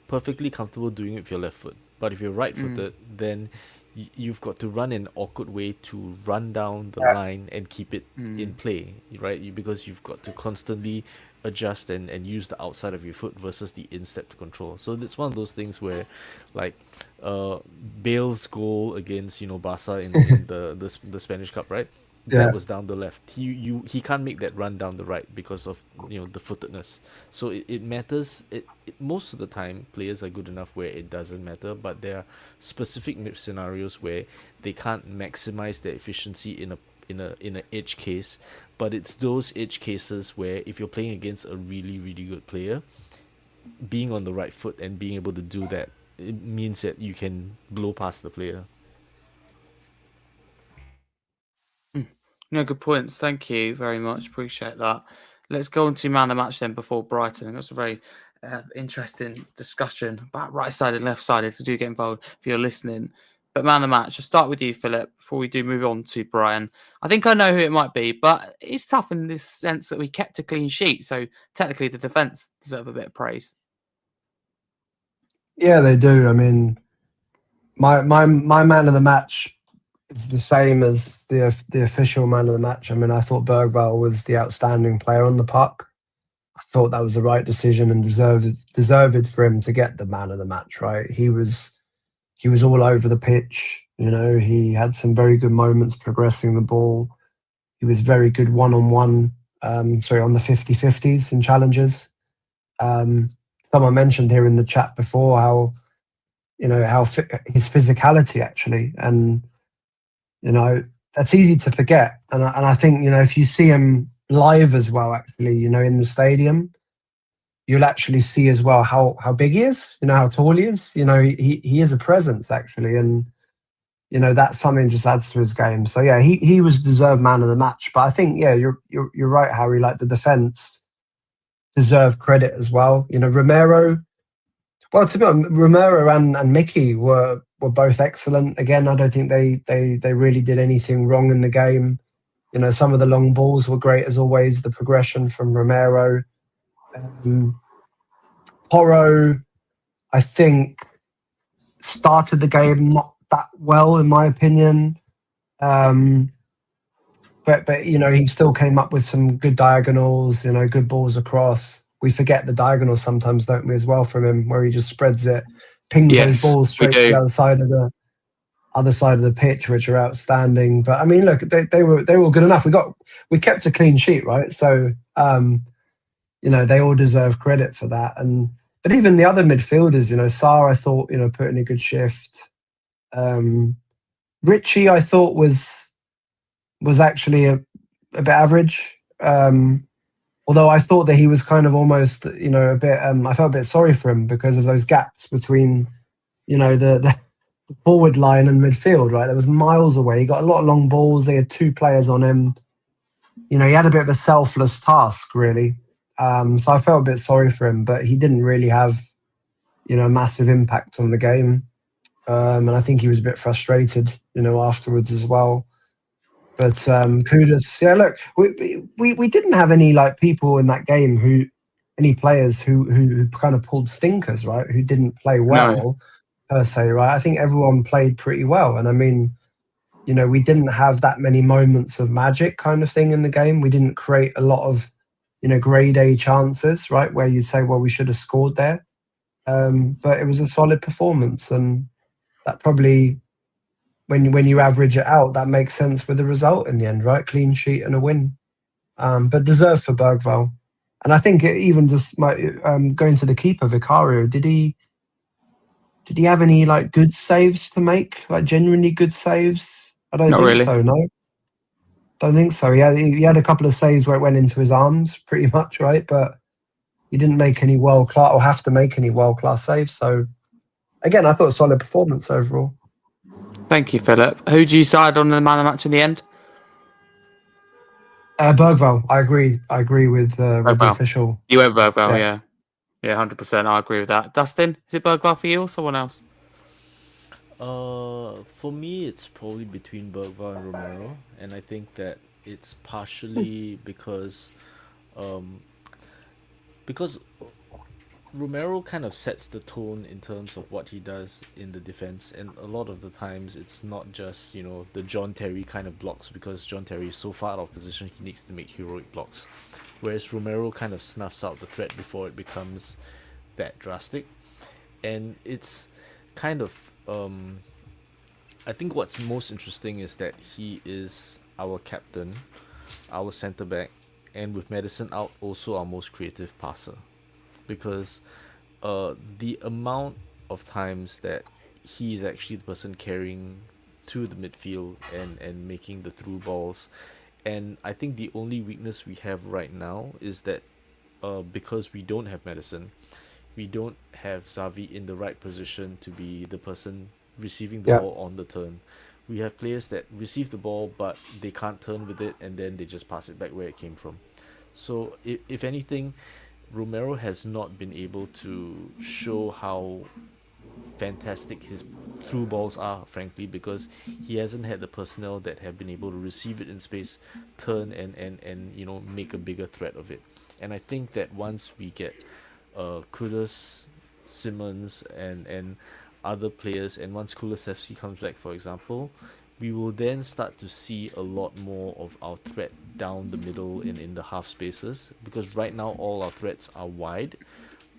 perfectly comfortable doing it with your left foot. But if you're right footed, then you've got to run an awkward way to run down the line and keep it in play, right? Because you've got to constantly adjust and use the outside of your foot versus the instep to control. So it's one of those things where, like, Bale's goal against Barca in the Spanish Cup, right? That was down the left. He can't make that run down the right because of the footedness. So it matters. It most of the time players are good enough where it doesn't matter, but there are specific scenarios where they can't maximize their efficiency in an edge case. But it's those edge cases where if you're playing against a really, really good player, being on the right foot and being able to do that, it means that you can blow past the player. No, good points. Thank you very much. Appreciate that. Let's go on to man of the match then before Brighton. That's a very interesting discussion about right-sided, left-sided. So do get involved if you're listening. But man of the match, I'll start with you, Philip, before we do move on to Brian. I think I know who it might be, but it's tough in this sense that we kept a clean sheet. So technically the defence deserve a bit of praise. Yeah, they do. I mean, my man of the match is the same as the official man of the match. I mean, I thought Bergvall was the outstanding player on the puck. I thought that was the right decision and deserved for him to get the man of the match. Right, he was all over the pitch. You know, he had some very good moments progressing the ball. He was very good one-on-one. On the 50-50s in challenges. Someone mentioned here in the chat before how his physicality actually, and that's easy to forget. And I think if you see him live as well, actually, in the stadium, you'll actually see as well how big he is, how tall he is. He is a presence actually, and that's something just adds to his game. So yeah, he was deserved man of the match. But I think you're right, Harry. Like the defense deserve credit as well. Romero. Well, to be honest, Romero and Mickey were both excellent. Again, I don't think they really did anything wrong in the game. Some of the long balls were great as always. The progression from Romero, Porro, I think started the game not that well in my opinion. But he still came up with some good diagonals. Good balls across. We forget the diagonals sometimes, don't we, as well, from him, where he just spreads it, pings those balls straight to the other side of the pitch, which are outstanding. But I mean, look, they were good enough. We kept a clean sheet, right? So they all deserve credit for that. But even the other midfielders, Sarr, I thought put in a good shift. Richie, I thought was actually a bit average. Although I thought that he was kind of almost, a bit. I felt a bit sorry for him because of those gaps between, the forward line and midfield. Right, there was miles away. He got a lot of long balls. They had two players on him. He had a bit of a selfless task, really. So I felt a bit sorry for him, but he didn't really have, a massive impact on the game. And I think he was a bit frustrated, afterwards as well. But kudos. Yeah, look, we didn't have any people in that game any players who kind of pulled stinkers, right? Who didn't play well per se, right? I think everyone played pretty well, and I mean, we didn't have that many moments of magic kind of thing in the game. We didn't create a lot of grade A chances, right? Where you'd say, well, we should have scored there. But it was a solid performance, and that probably. When you average it out, that makes sense with the result in the end, right? Clean sheet and a win, but deserved for Bergvall. And I think it even just going to the keeper Vicario. Did he have any good saves to make? Genuinely good saves? I don't think so. No, don't think so. He had a couple of saves where it went into his arms, pretty much, right? But he didn't make any world class or have to make any world class saves. So again, I thought a solid performance overall. Thank you, Philip. Who do you side on the man of the match in the end? Bergvall. I agree with the official. You went Bergvall, yeah. 100%. I agree with that. Dustin, is it Bergvall for you or someone else? For me, it's probably between Bergvall and Romero, and I think that it's partially because Romero kind of sets the tone in terms of what he does in the defense, and a lot of the times it's not just the John Terry kind of blocks, because John Terry is so far out of position he needs to make heroic blocks, whereas Romero kind of snuffs out the threat before it becomes that drastic. And it's kind of I think what's most interesting is that he is our captain, our centre back, and with Madison out, also our most creative passer. Because the amount of times that he is actually the person carrying to the midfield and making the through balls, and I think the only weakness we have right now is that because we don't have Madison, we don't have Xavi in the right position to be the person receiving the ball on the turn. We have players that receive the ball but they can't turn with it, and then they just pass it back where it came from. So if anything, Romero has not been able to show how fantastic his through balls are, frankly, because he hasn't had the personnel that have been able to receive it in space, turn and make a bigger threat of it. And I think that once we get Kudus, Simmons and other players, and once Kulusevski comes back, for example, we will then start to see a lot more of our threat down the middle and in the half spaces, because right now all our threats are wide.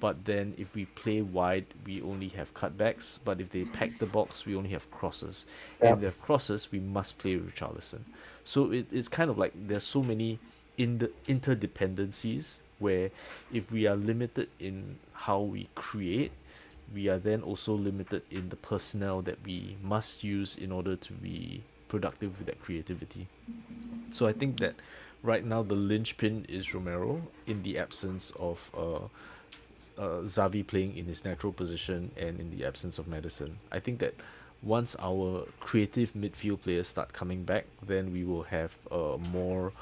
But then if we play wide, we only have cutbacks. But if they pack the box, we only have crosses. And Yeah. if they have crosses, we must play with Richarlison. So it's kind of like there's so many in the interdependencies where if we are limited in how we create, we are then also limited in the personnel that we must use in order to be productive with that creativity. So I think that right now the linchpin is Romero in the absence of Xavi playing in his natural position and in the absence of Madison. I think that once our creative midfield players start coming back, then we will have more.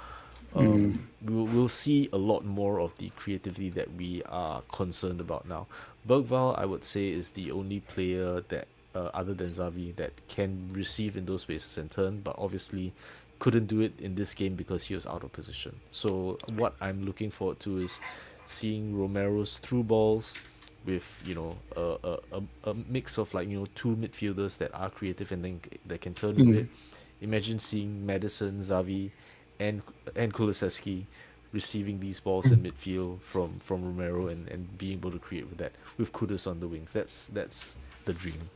We'll see a lot more of the creativity that we are concerned about now. Bergval, I would say, is the only player that, other than Xavi, that can receive in those spaces and turn, but obviously couldn't do it in this game because he was out of position. So what I'm looking forward to is seeing Romero's through balls with a mix of like two midfielders that are creative and then that can turn with it. Imagine seeing Madison, Xavi, and Kulusevski receiving these balls in midfield from Romero and being able to create with that with Kudus on the wings. That's the dream.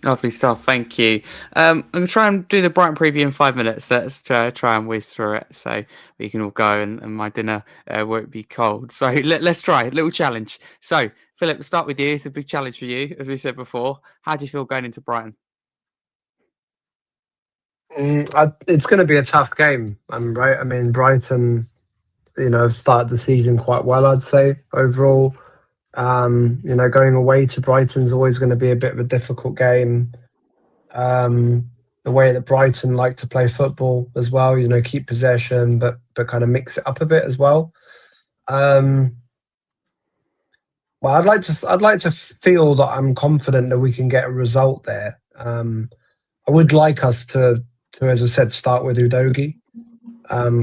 Lovely stuff. Thank you. I'm going to try and do the Brighton preview in 5 minutes. Let's try and whiz through it so we can all go and my dinner won't be cold. So let's try a little challenge. So, Philip, we'll start with you. It's a big challenge for you, as we said before. How do you feel going into Brighton? It's going to be a tough game. I'm right. I mean, Brighton, started the season quite well, I'd say, overall. Going away to Brighton's always going to be a bit of a difficult game. The way that Brighton like to play football as well, keep possession, but kind of mix it up a bit as well. Well, I'd like to feel that I'm confident that we can get a result there. I would like us to, as I said, start with Udogie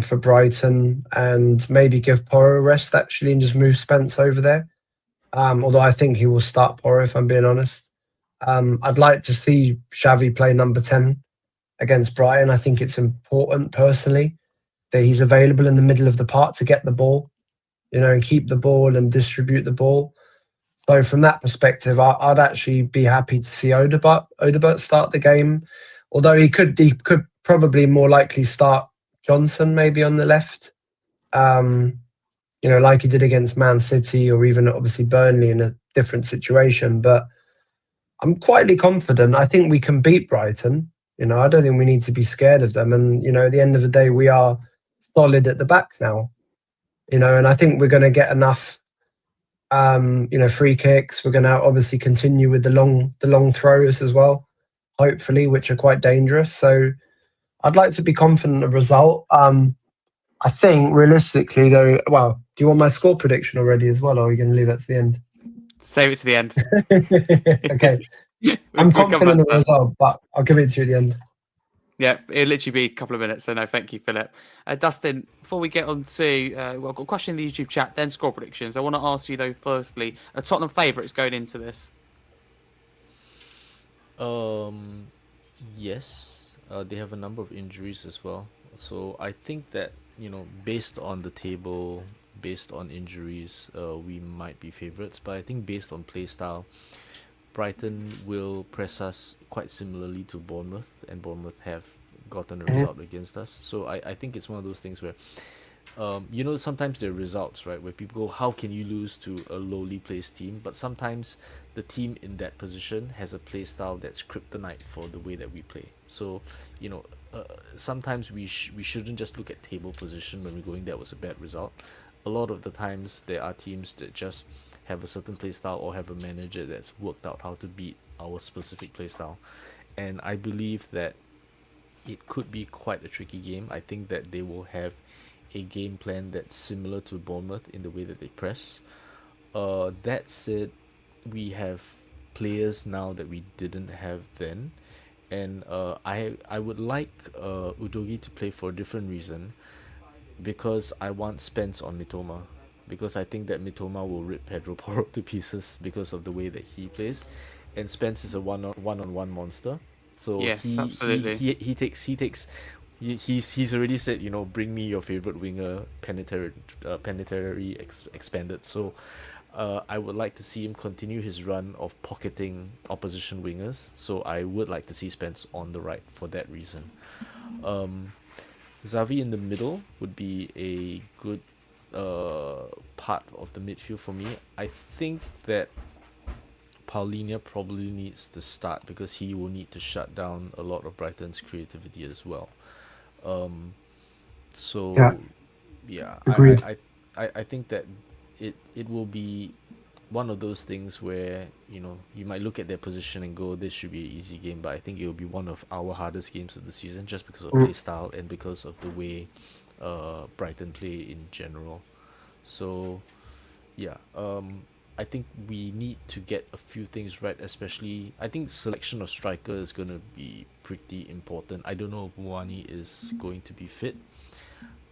for Brighton and maybe give Porro a rest actually and just move Spence over there. Although I think he will start Porro, if I'm being honest. I'd like to see Xavi play number 10 against Brighton. I think it's important personally that he's available in the middle of the park to get the ball, and keep the ball and distribute the ball. So from that perspective, I'd actually be happy to see Odegaard start the game, although he could probably more likely start Johnson maybe on the left, like he did against Man City or even obviously Burnley in a different situation. But I'm quietly confident. I think we can beat Brighton. I don't think we need to be scared of them. And, at the end of the day, we are solid at the back now, and I think we're going to get enough free kicks. We're going to obviously continue with the long throws as well, hopefully, which are quite dangerous. So I'd like to be confident of the result. I think realistically, though, well, do you want my score prediction already as well, or are you going to leave that to the end? Save it to the end. Okay. I'm confident of the result, but I'll give it to you at the end. Yeah, it'll literally be a couple of minutes. So no, thank you, Philip. Dustin, before we get on to, I've got a question in the YouTube chat, then score predictions. I want to ask you though, firstly, are Tottenham favourites going into this? Yes. They have a number of injuries as well. So I think that, based on the table, based on injuries, we might be favourites. But I think based on play style, Brighton will press us quite similarly to Bournemouth, and Bournemouth have gotten a result against us. So I think it's one of those things where, sometimes there are results, right, where people go, how can you lose to a lowly placed team? But sometimes the team in that position has a play style that's kryptonite for the way that we play. So, sometimes we shouldn't just look at table position when we're going, that was a bad result. A lot of the times there are teams that just have a certain playstyle or have a manager that's worked out how to beat our specific playstyle. And I believe that it could be quite a tricky game. I think that they will have a game plan that's similar to Bournemouth in the way that they press. That said, we have players now that we didn't have then, and I would like Udogi to play for a different reason, because I want Spence on Mitoma, because I think that Mitoma will rip Pedro Porro to pieces because of the way that he plays, and Spence is a one-on-one monster. So Yes, absolutely. he's already said, bring me your favorite winger, planetary expanded. So I would like to see him continue his run of pocketing opposition wingers. So I would like to see Spence on the right for that reason. Xavi in the middle would be a good part of the midfield for me. I think that Paulinho probably needs to start because he will need to shut down a lot of Brighton's creativity as well. So yeah, Agreed. I think that it will be one of those things where you might look at their position and go, this should be an easy game, but I think it will be one of our hardest games of the season just because of play style and because of the way Brighton play in general. So yeah, I think we need to get a few things right, especially I think selection of striker is going to be pretty important. I don't know if Muani is going to be fit,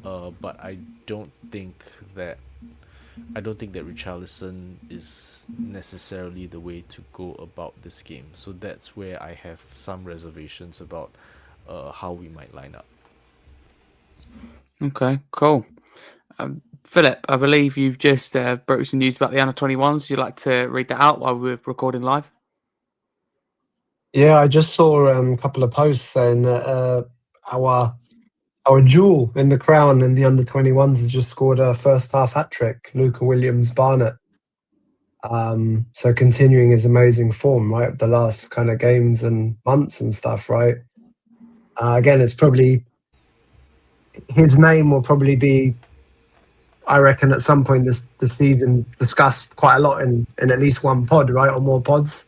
but I don't think that Richarlison is necessarily the way to go about this game. So that's where I have some reservations about how we might line up. Okay, cool. Philip, I believe you've just broke some news about the under-21s. Would you like to read that out while we're recording live? Yeah, I just saw a couple of posts saying that our jewel in the crown in the under-21s has just scored a first half hat-trick, Luca Williams-Barnett. So continuing his amazing form, right? The last kind of games and months and stuff, right? Again, it's probably his name will probably be, I reckon, at some point this season discussed quite a lot in at least one pod, right, or more pods,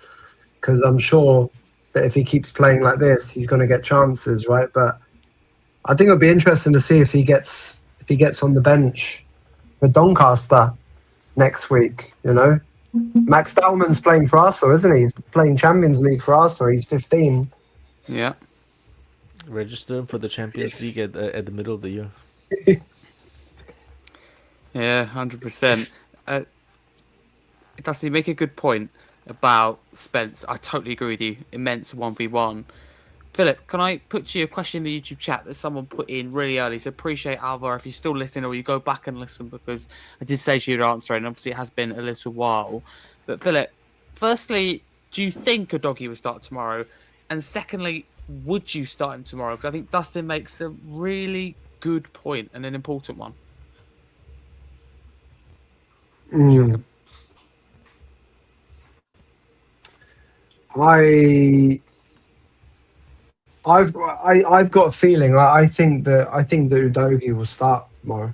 because I'm sure that if he keeps playing like this, he's going to get chances, right? But I think it'll be interesting to see if he gets on the bench for Doncaster next week. Max Dallman's playing for Arsenal, isn't he? He's playing Champions League for Arsenal. He's 15. Yeah. Register him for the Champions League at the middle of the year. Yeah, 100%. Dustin, you make a good point about Spence. I totally agree with you. Immense 1v1. Philip, can I put to you a question in the YouTube chat that someone put in really early? So appreciate, Alvar, if you're still listening or you go back and listen, because I did say you'd answer, and obviously it has been a little while. But Philip, firstly, do you think Udogi will start tomorrow? And secondly, would you start him tomorrow? Because I think Dustin makes a really good point and an important one. I've got a feeling. I think that Udogi will start tomorrow.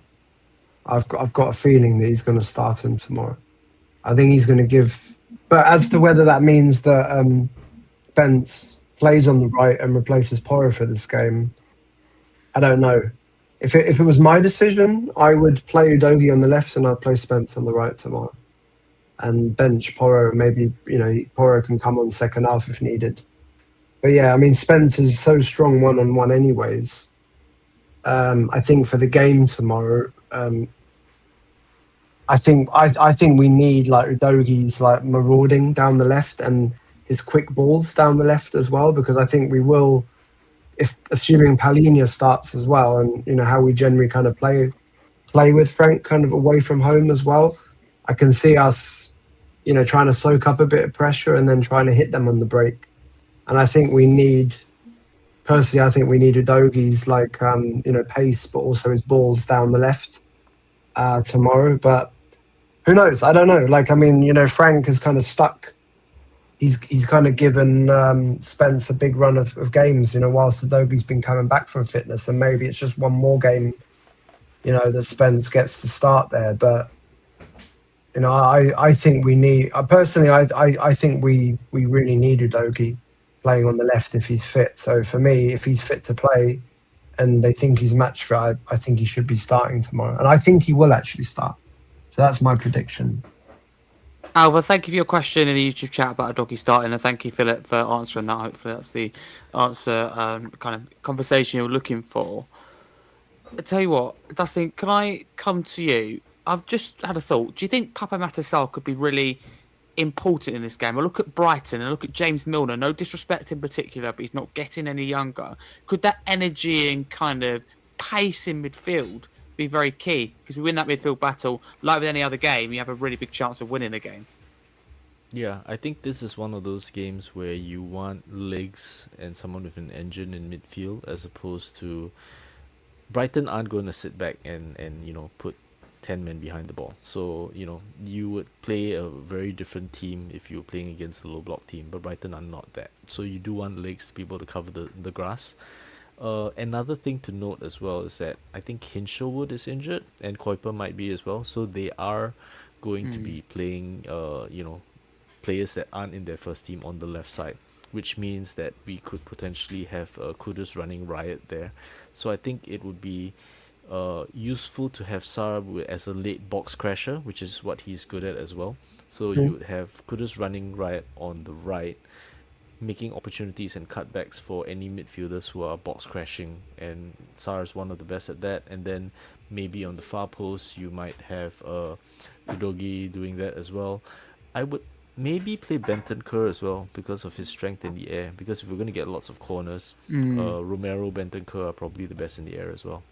I've got a feeling that he's going to start him tomorrow. I think he's going to give. But as to whether that means that Spence plays on the right and replaces Porro for this game, I don't know. If it was my decision, I would play Udogi on the left and I'd play Spence on the right tomorrow, and bench Porro. Maybe Porro can come on second half if needed. But yeah, I mean, Spence is so strong one-on-one anyways. I think for the game tomorrow, I think we need like Udogi's like marauding down the left and his quick balls down the left as well, because I think we will, if assuming Paulinho starts as well, and how we generally kind of play with Frank kind of away from home as well, I can see us, trying to soak up a bit of pressure and then trying to hit them on the break. And I think we need Udogi's pace, but also his balls down the left tomorrow. But who knows? I don't know. Frank has kind of stuck. He's kind of given Spence a big run of games, whilst Udogi's been coming back from fitness, and maybe it's just one more game, that Spence gets to start there. But I think we need. Personally, I think we really need Udogi playing on the left if he's fit. So for me, if he's fit to play, and they think he's match fit, I think he should be starting tomorrow. And I think he will actually start. So that's my prediction. Alva, thank you for your question in the YouTube chat about a doggy starting, and thank you, Philip, for answering that. Hopefully that's the answer, kind of conversation you're looking for. I tell you what, Dustin, can I come to you? I've just had a thought. Do you think Papa Matasal could be really important in this game? I look at Brighton and look at James Milner. No disrespect in particular, but he's not getting any younger. Could that energy and kind of pace in midfield be very key? Because we win that midfield battle, like with any other game, you have a really big chance of winning the game. Yeah, I think this is one of those games where you want legs and someone with an engine in midfield, as opposed to Brighton aren't going to sit back and put 10 men behind the ball. So, you would play a very different team if you were playing against a low block team, but Brighton are not that. So you do want legs to be able to cover the grass. Another thing to note as well is that I think Hinshelwood is injured and Kuiper might be as well. So they are going to be playing, players that aren't in their first team on the left side, which means that we could potentially have Kudus running riot there. So I think it would be useful to have Sar as a late box crasher, which is what he's good at as well. So you would have Kudus running riot on the right, making opportunities and cutbacks for any midfielders who are box crashing, and Sar is one of the best at that. And then maybe on the far post you might have Udogi doing that as well. I would maybe play Bentancur as well because of his strength in the air, because if we're going to get lots of corners, Romero, Bentancur are probably the best in the air as well.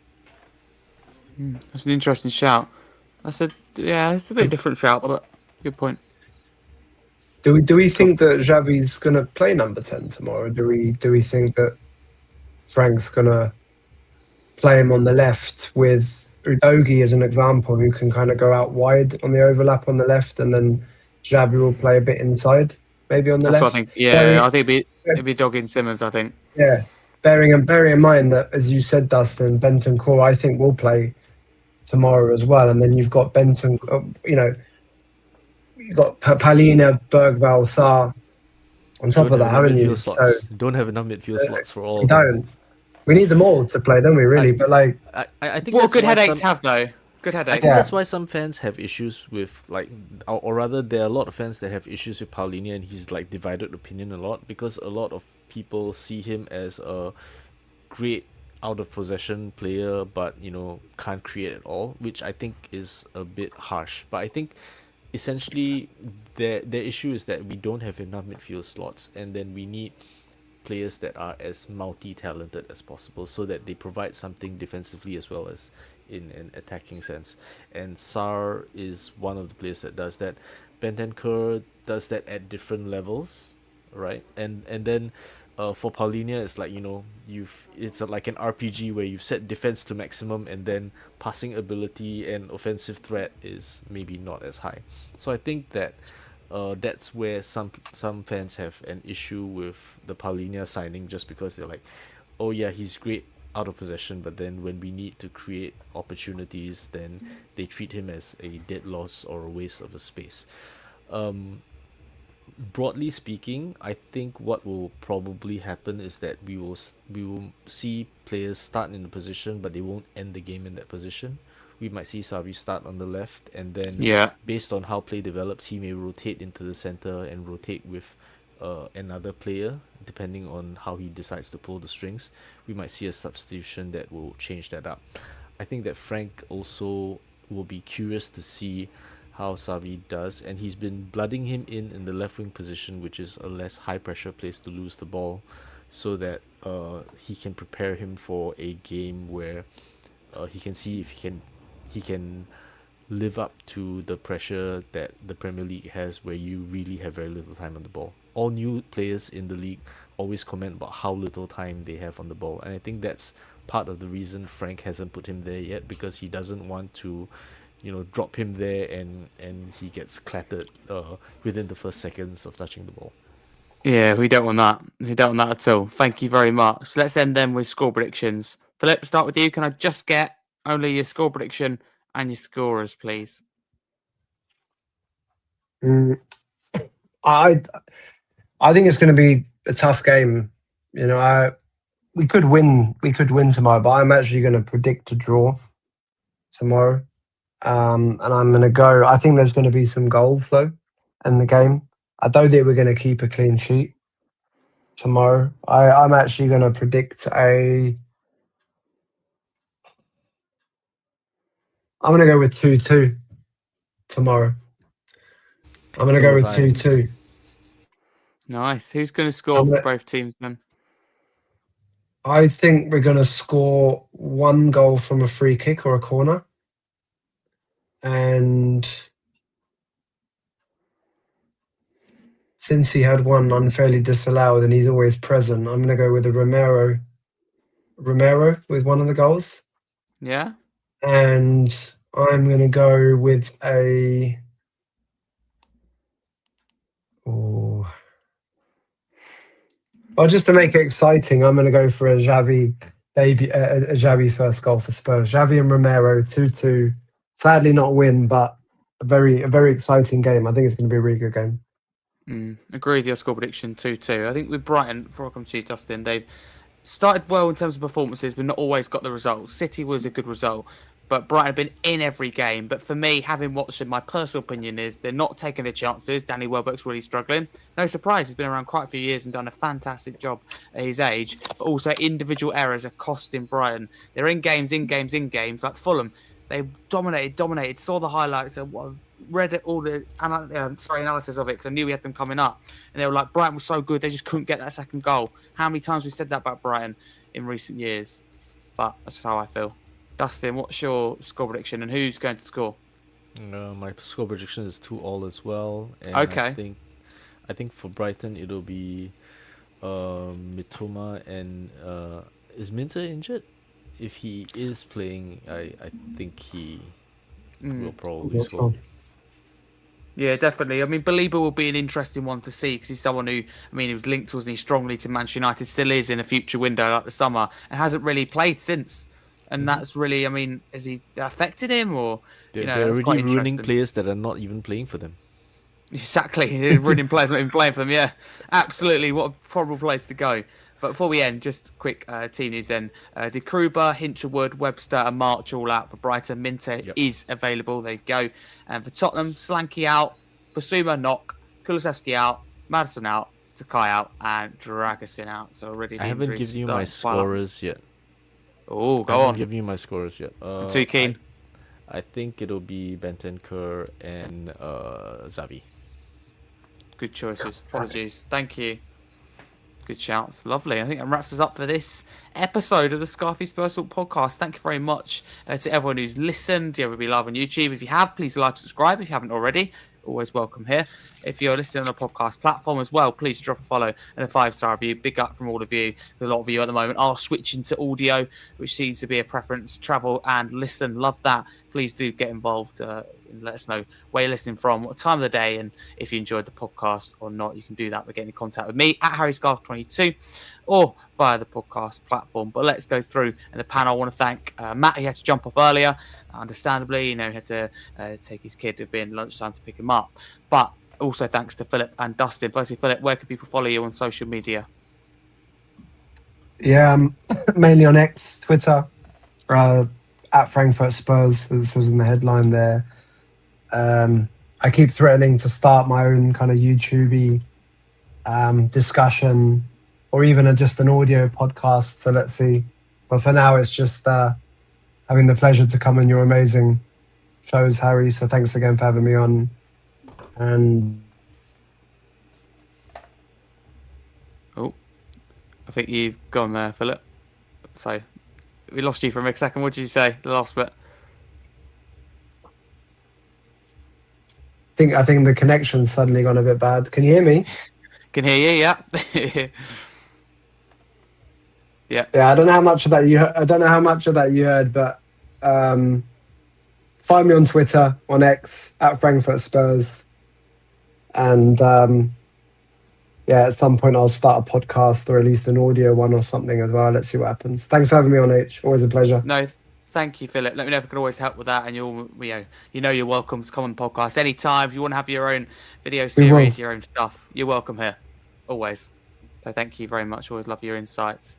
That's an interesting shout. It's a bit different shout, but good point. Do we think that Xavi's going to play number 10 tomorrow? Do we think that Frank's going to play him on the left with Udogi as an example, who can kind of go out wide on the overlap on the left, and then Xavi will play a bit inside, maybe on the That's left? what I think. Yeah, I think it'd be dogging Simmons, I think. Yeah, bearing in mind that, as you said, Dustin, Bentancur, I think, will play tomorrow as well. And then you've got you've got Palina, Bergvall, Sarr on top of that, haven't you? So don't have enough midfield slots for all. We don't. We need them all to play, don't we? Really, but like, I think what that's good why headache to have though. Good headache. I think that's why some fans have issues with or rather, there are a lot of fans that have issues with Paulinho, and he's divided opinion a lot, because a lot of people see him as a great out of possession player, but can't create at all, which I think is a bit harsh. But I think essentially their issue is that we don't have enough midfield slots, and then we need players that are as multi-talented as possible, so that they provide something defensively as well as in an attacking sense. And Sar is one of the players that does that. Bentancur does that at different levels, right? And then for Paulinho, it's it's like an RPG where you've set defense to maximum, and then passing ability and offensive threat is maybe not as high. So I think that that's where some fans have an issue with the Paulinho signing, just because they're like, oh yeah, he's great out of possession, but then when we need to create opportunities, then they treat him as a dead loss or a waste of a space. Broadly speaking, I think what will probably happen is that we will see players start in a position, but they won't end the game in that position. We might see Xavi start on the left, and then based on how play develops, he may rotate into the center and rotate with another player, depending on how he decides to pull the strings. We might see a substitution that will change that up. I think that Frank also will be curious to see how Xavi does, and he's been blooding him in the left wing position, which is a less high pressure place to lose the ball, so that he can prepare him for a game where he can see if he can live up to the pressure that the Premier League has, where you really have very little time on the ball. All new players in the league always comment about how little time they have on the ball, and I think that's part of the reason Frank hasn't put him there yet, because he doesn't want to drop him there and he gets clattered within the first seconds of touching the ball. Yeah, we don't want that. We don't want that at all. Thank you very much. Let's end then with score predictions. Philip, start with you. Can I just get only your score prediction and your scorers, please? I think it's going to be a tough game. we could win. We could win tomorrow, but I'm actually going to predict a draw tomorrow. And I'm going to go. I think there's going to be some goals though in the game. I don't think we're going to keep a clean sheet tomorrow. I'm actually going to predict I'm going to go with 2-2 tomorrow. I'm going to go with 2-2. Nice. Who's going to score for both teams then? I think we're going to score one goal from a free kick or a corner. And since he had one unfairly disallowed and he's always present, I'm going to go with a Romero with one of the goals. Yeah. And I'm going to go with a... Well, just to make it exciting, I'm going to go for a Xavi first goal for Spurs. Xavi and Romero, 2-2. Sadly not win, but a very exciting game. I think it's going to be a really good game. Agree with your score prediction, 2-2. I think with Brighton, before I come to you, Dustin, they've started well in terms of performances, but not always got the results. City was a good result, but Brighton have been in every game. But for me, having watched them, my personal opinion is they're not taking their chances. Danny Welbeck's really struggling. No surprise, he's been around quite a few years and done a fantastic job at his age. But also individual errors are costing Brighton. They're in games, like Fulham. They dominated. Saw the highlights. Read all the analysis of it because I knew we had them coming up. And they were like, Brighton was so good, they just couldn't get that second goal. How many times we said that about Brighton in recent years? But that's how I feel. Dustin, what's your score prediction and who's going to score? My score prediction is 2-2 as well. And okay. I think for Brighton it'll be Mitoma and is Minter injured? If he is playing, I think he will probably score. Yeah, definitely. I mean, Belieber will be an interesting one to see because he's someone who, he was linked, wasn't he, strongly to Manchester United, still is in a future window like the summer, and hasn't really played since. And that's really, has he affected him or? They're already ruining players that are not even playing for them. Exactly. They're ruining players not even playing for them, yeah. Absolutely. What a horrible place to go. But before we end, just quick team news then. De Kruber, Hinchelwood, Webster and March all out for Brighton. Minter is available. There you go. And for Tottenham, Slanky out, Basuma knock, Kulusevski out, Madison out, Takai out, and Dragusin out. So already I haven't given you my scorers yet. Oh, go on. I haven't given you my scorers yet. I'm too keen. I think it'll be Bentancur and Xavi. Good choices. Apologies. Thank you. Good shouts. Lovely. I think that wraps us up for this episode of the Scarfey Spurs Talk Podcast. Thank you very much to everyone who's listened. Yeah, we'll be live on YouTube. If you have, please like, subscribe. If you haven't already, always welcome here. If you're listening on a podcast platform as well, please drop a follow and a 5-star review. Big up from all of you. A lot of you at the moment are switching to audio, which seems to be a preference. Travel and listen. Love that. Please do get involved. Let us know where you're listening from, what time of the day, and if you enjoyed the podcast or not. You can do that by getting in contact with me at Harry Scarfe 22 or via the podcast platform. But let's go through. And the panel, I want to thank Matt. He had to jump off earlier, understandably. He had to take his kid to be in lunchtime to pick him up. But also thanks to Philip and Dustin. Firstly, Philip, where can people follow you on social media? Yeah, mainly on X, Twitter, at Frankfurt Spurs, as was in the headline there. I keep threatening to start my own kind of YouTube-y discussion or even just an audio podcast. So let's see. But for now, it's just having the pleasure to come on your amazing shows, Harry. So thanks again for having me on. And I think you've gone there, Philip. So we lost you for a second. What did you say? The last bit. I think the connection's suddenly gone a bit bad. Can you hear me? Can hear you, yeah. Yeah. Yeah, I don't know how much of that you heard, but find me on Twitter, on X, at Frankfurt Spurs. And at some point I'll start a podcast or at least an audio one or something as well. Let's see what happens. Thanks for having me on, H. Always a pleasure. No, thank you, Philip. Let me know if I can always help with that. And you're welcome to come on the podcast anytime. If you want to have your own video series, your own stuff, you're welcome here. Always. So thank you very much. Always love your insights.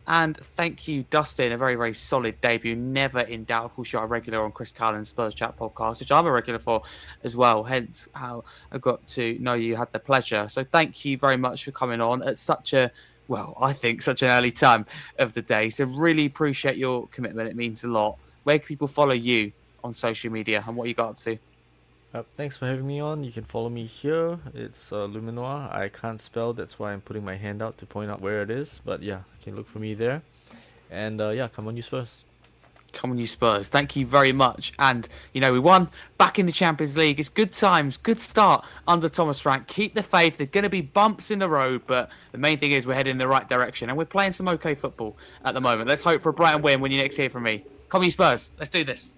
And thank you, Dustin. A very, very solid debut. Never in doubt. Of course, you're a regular on Chris Callan's Spurs Chat podcast, which I'm a regular for as well. Hence how I got to know you. Had the pleasure. So thank you very much for coming on at such a, well, I think such an early time of the day. So really appreciate your commitment. It means a lot. Where can people follow you on social media and what you got up to? Thanks for having me on. You can follow me here. It's Luminoir. I can't spell, that's why I'm putting my hand out to point out where it is. But yeah, you can look for me there. And yeah, come on, you Spurs. Come on, you Spurs. Thank you very much. And, you know, we won back in the Champions League. It's good times, good start under Thomas Frank. Keep the faith. There's going to be bumps in the road, but the main thing is we're heading in the right direction. And we're playing some okay football at the moment. Let's hope for a Brighton win when you next hear from me. Come on, you Spurs. Let's do this.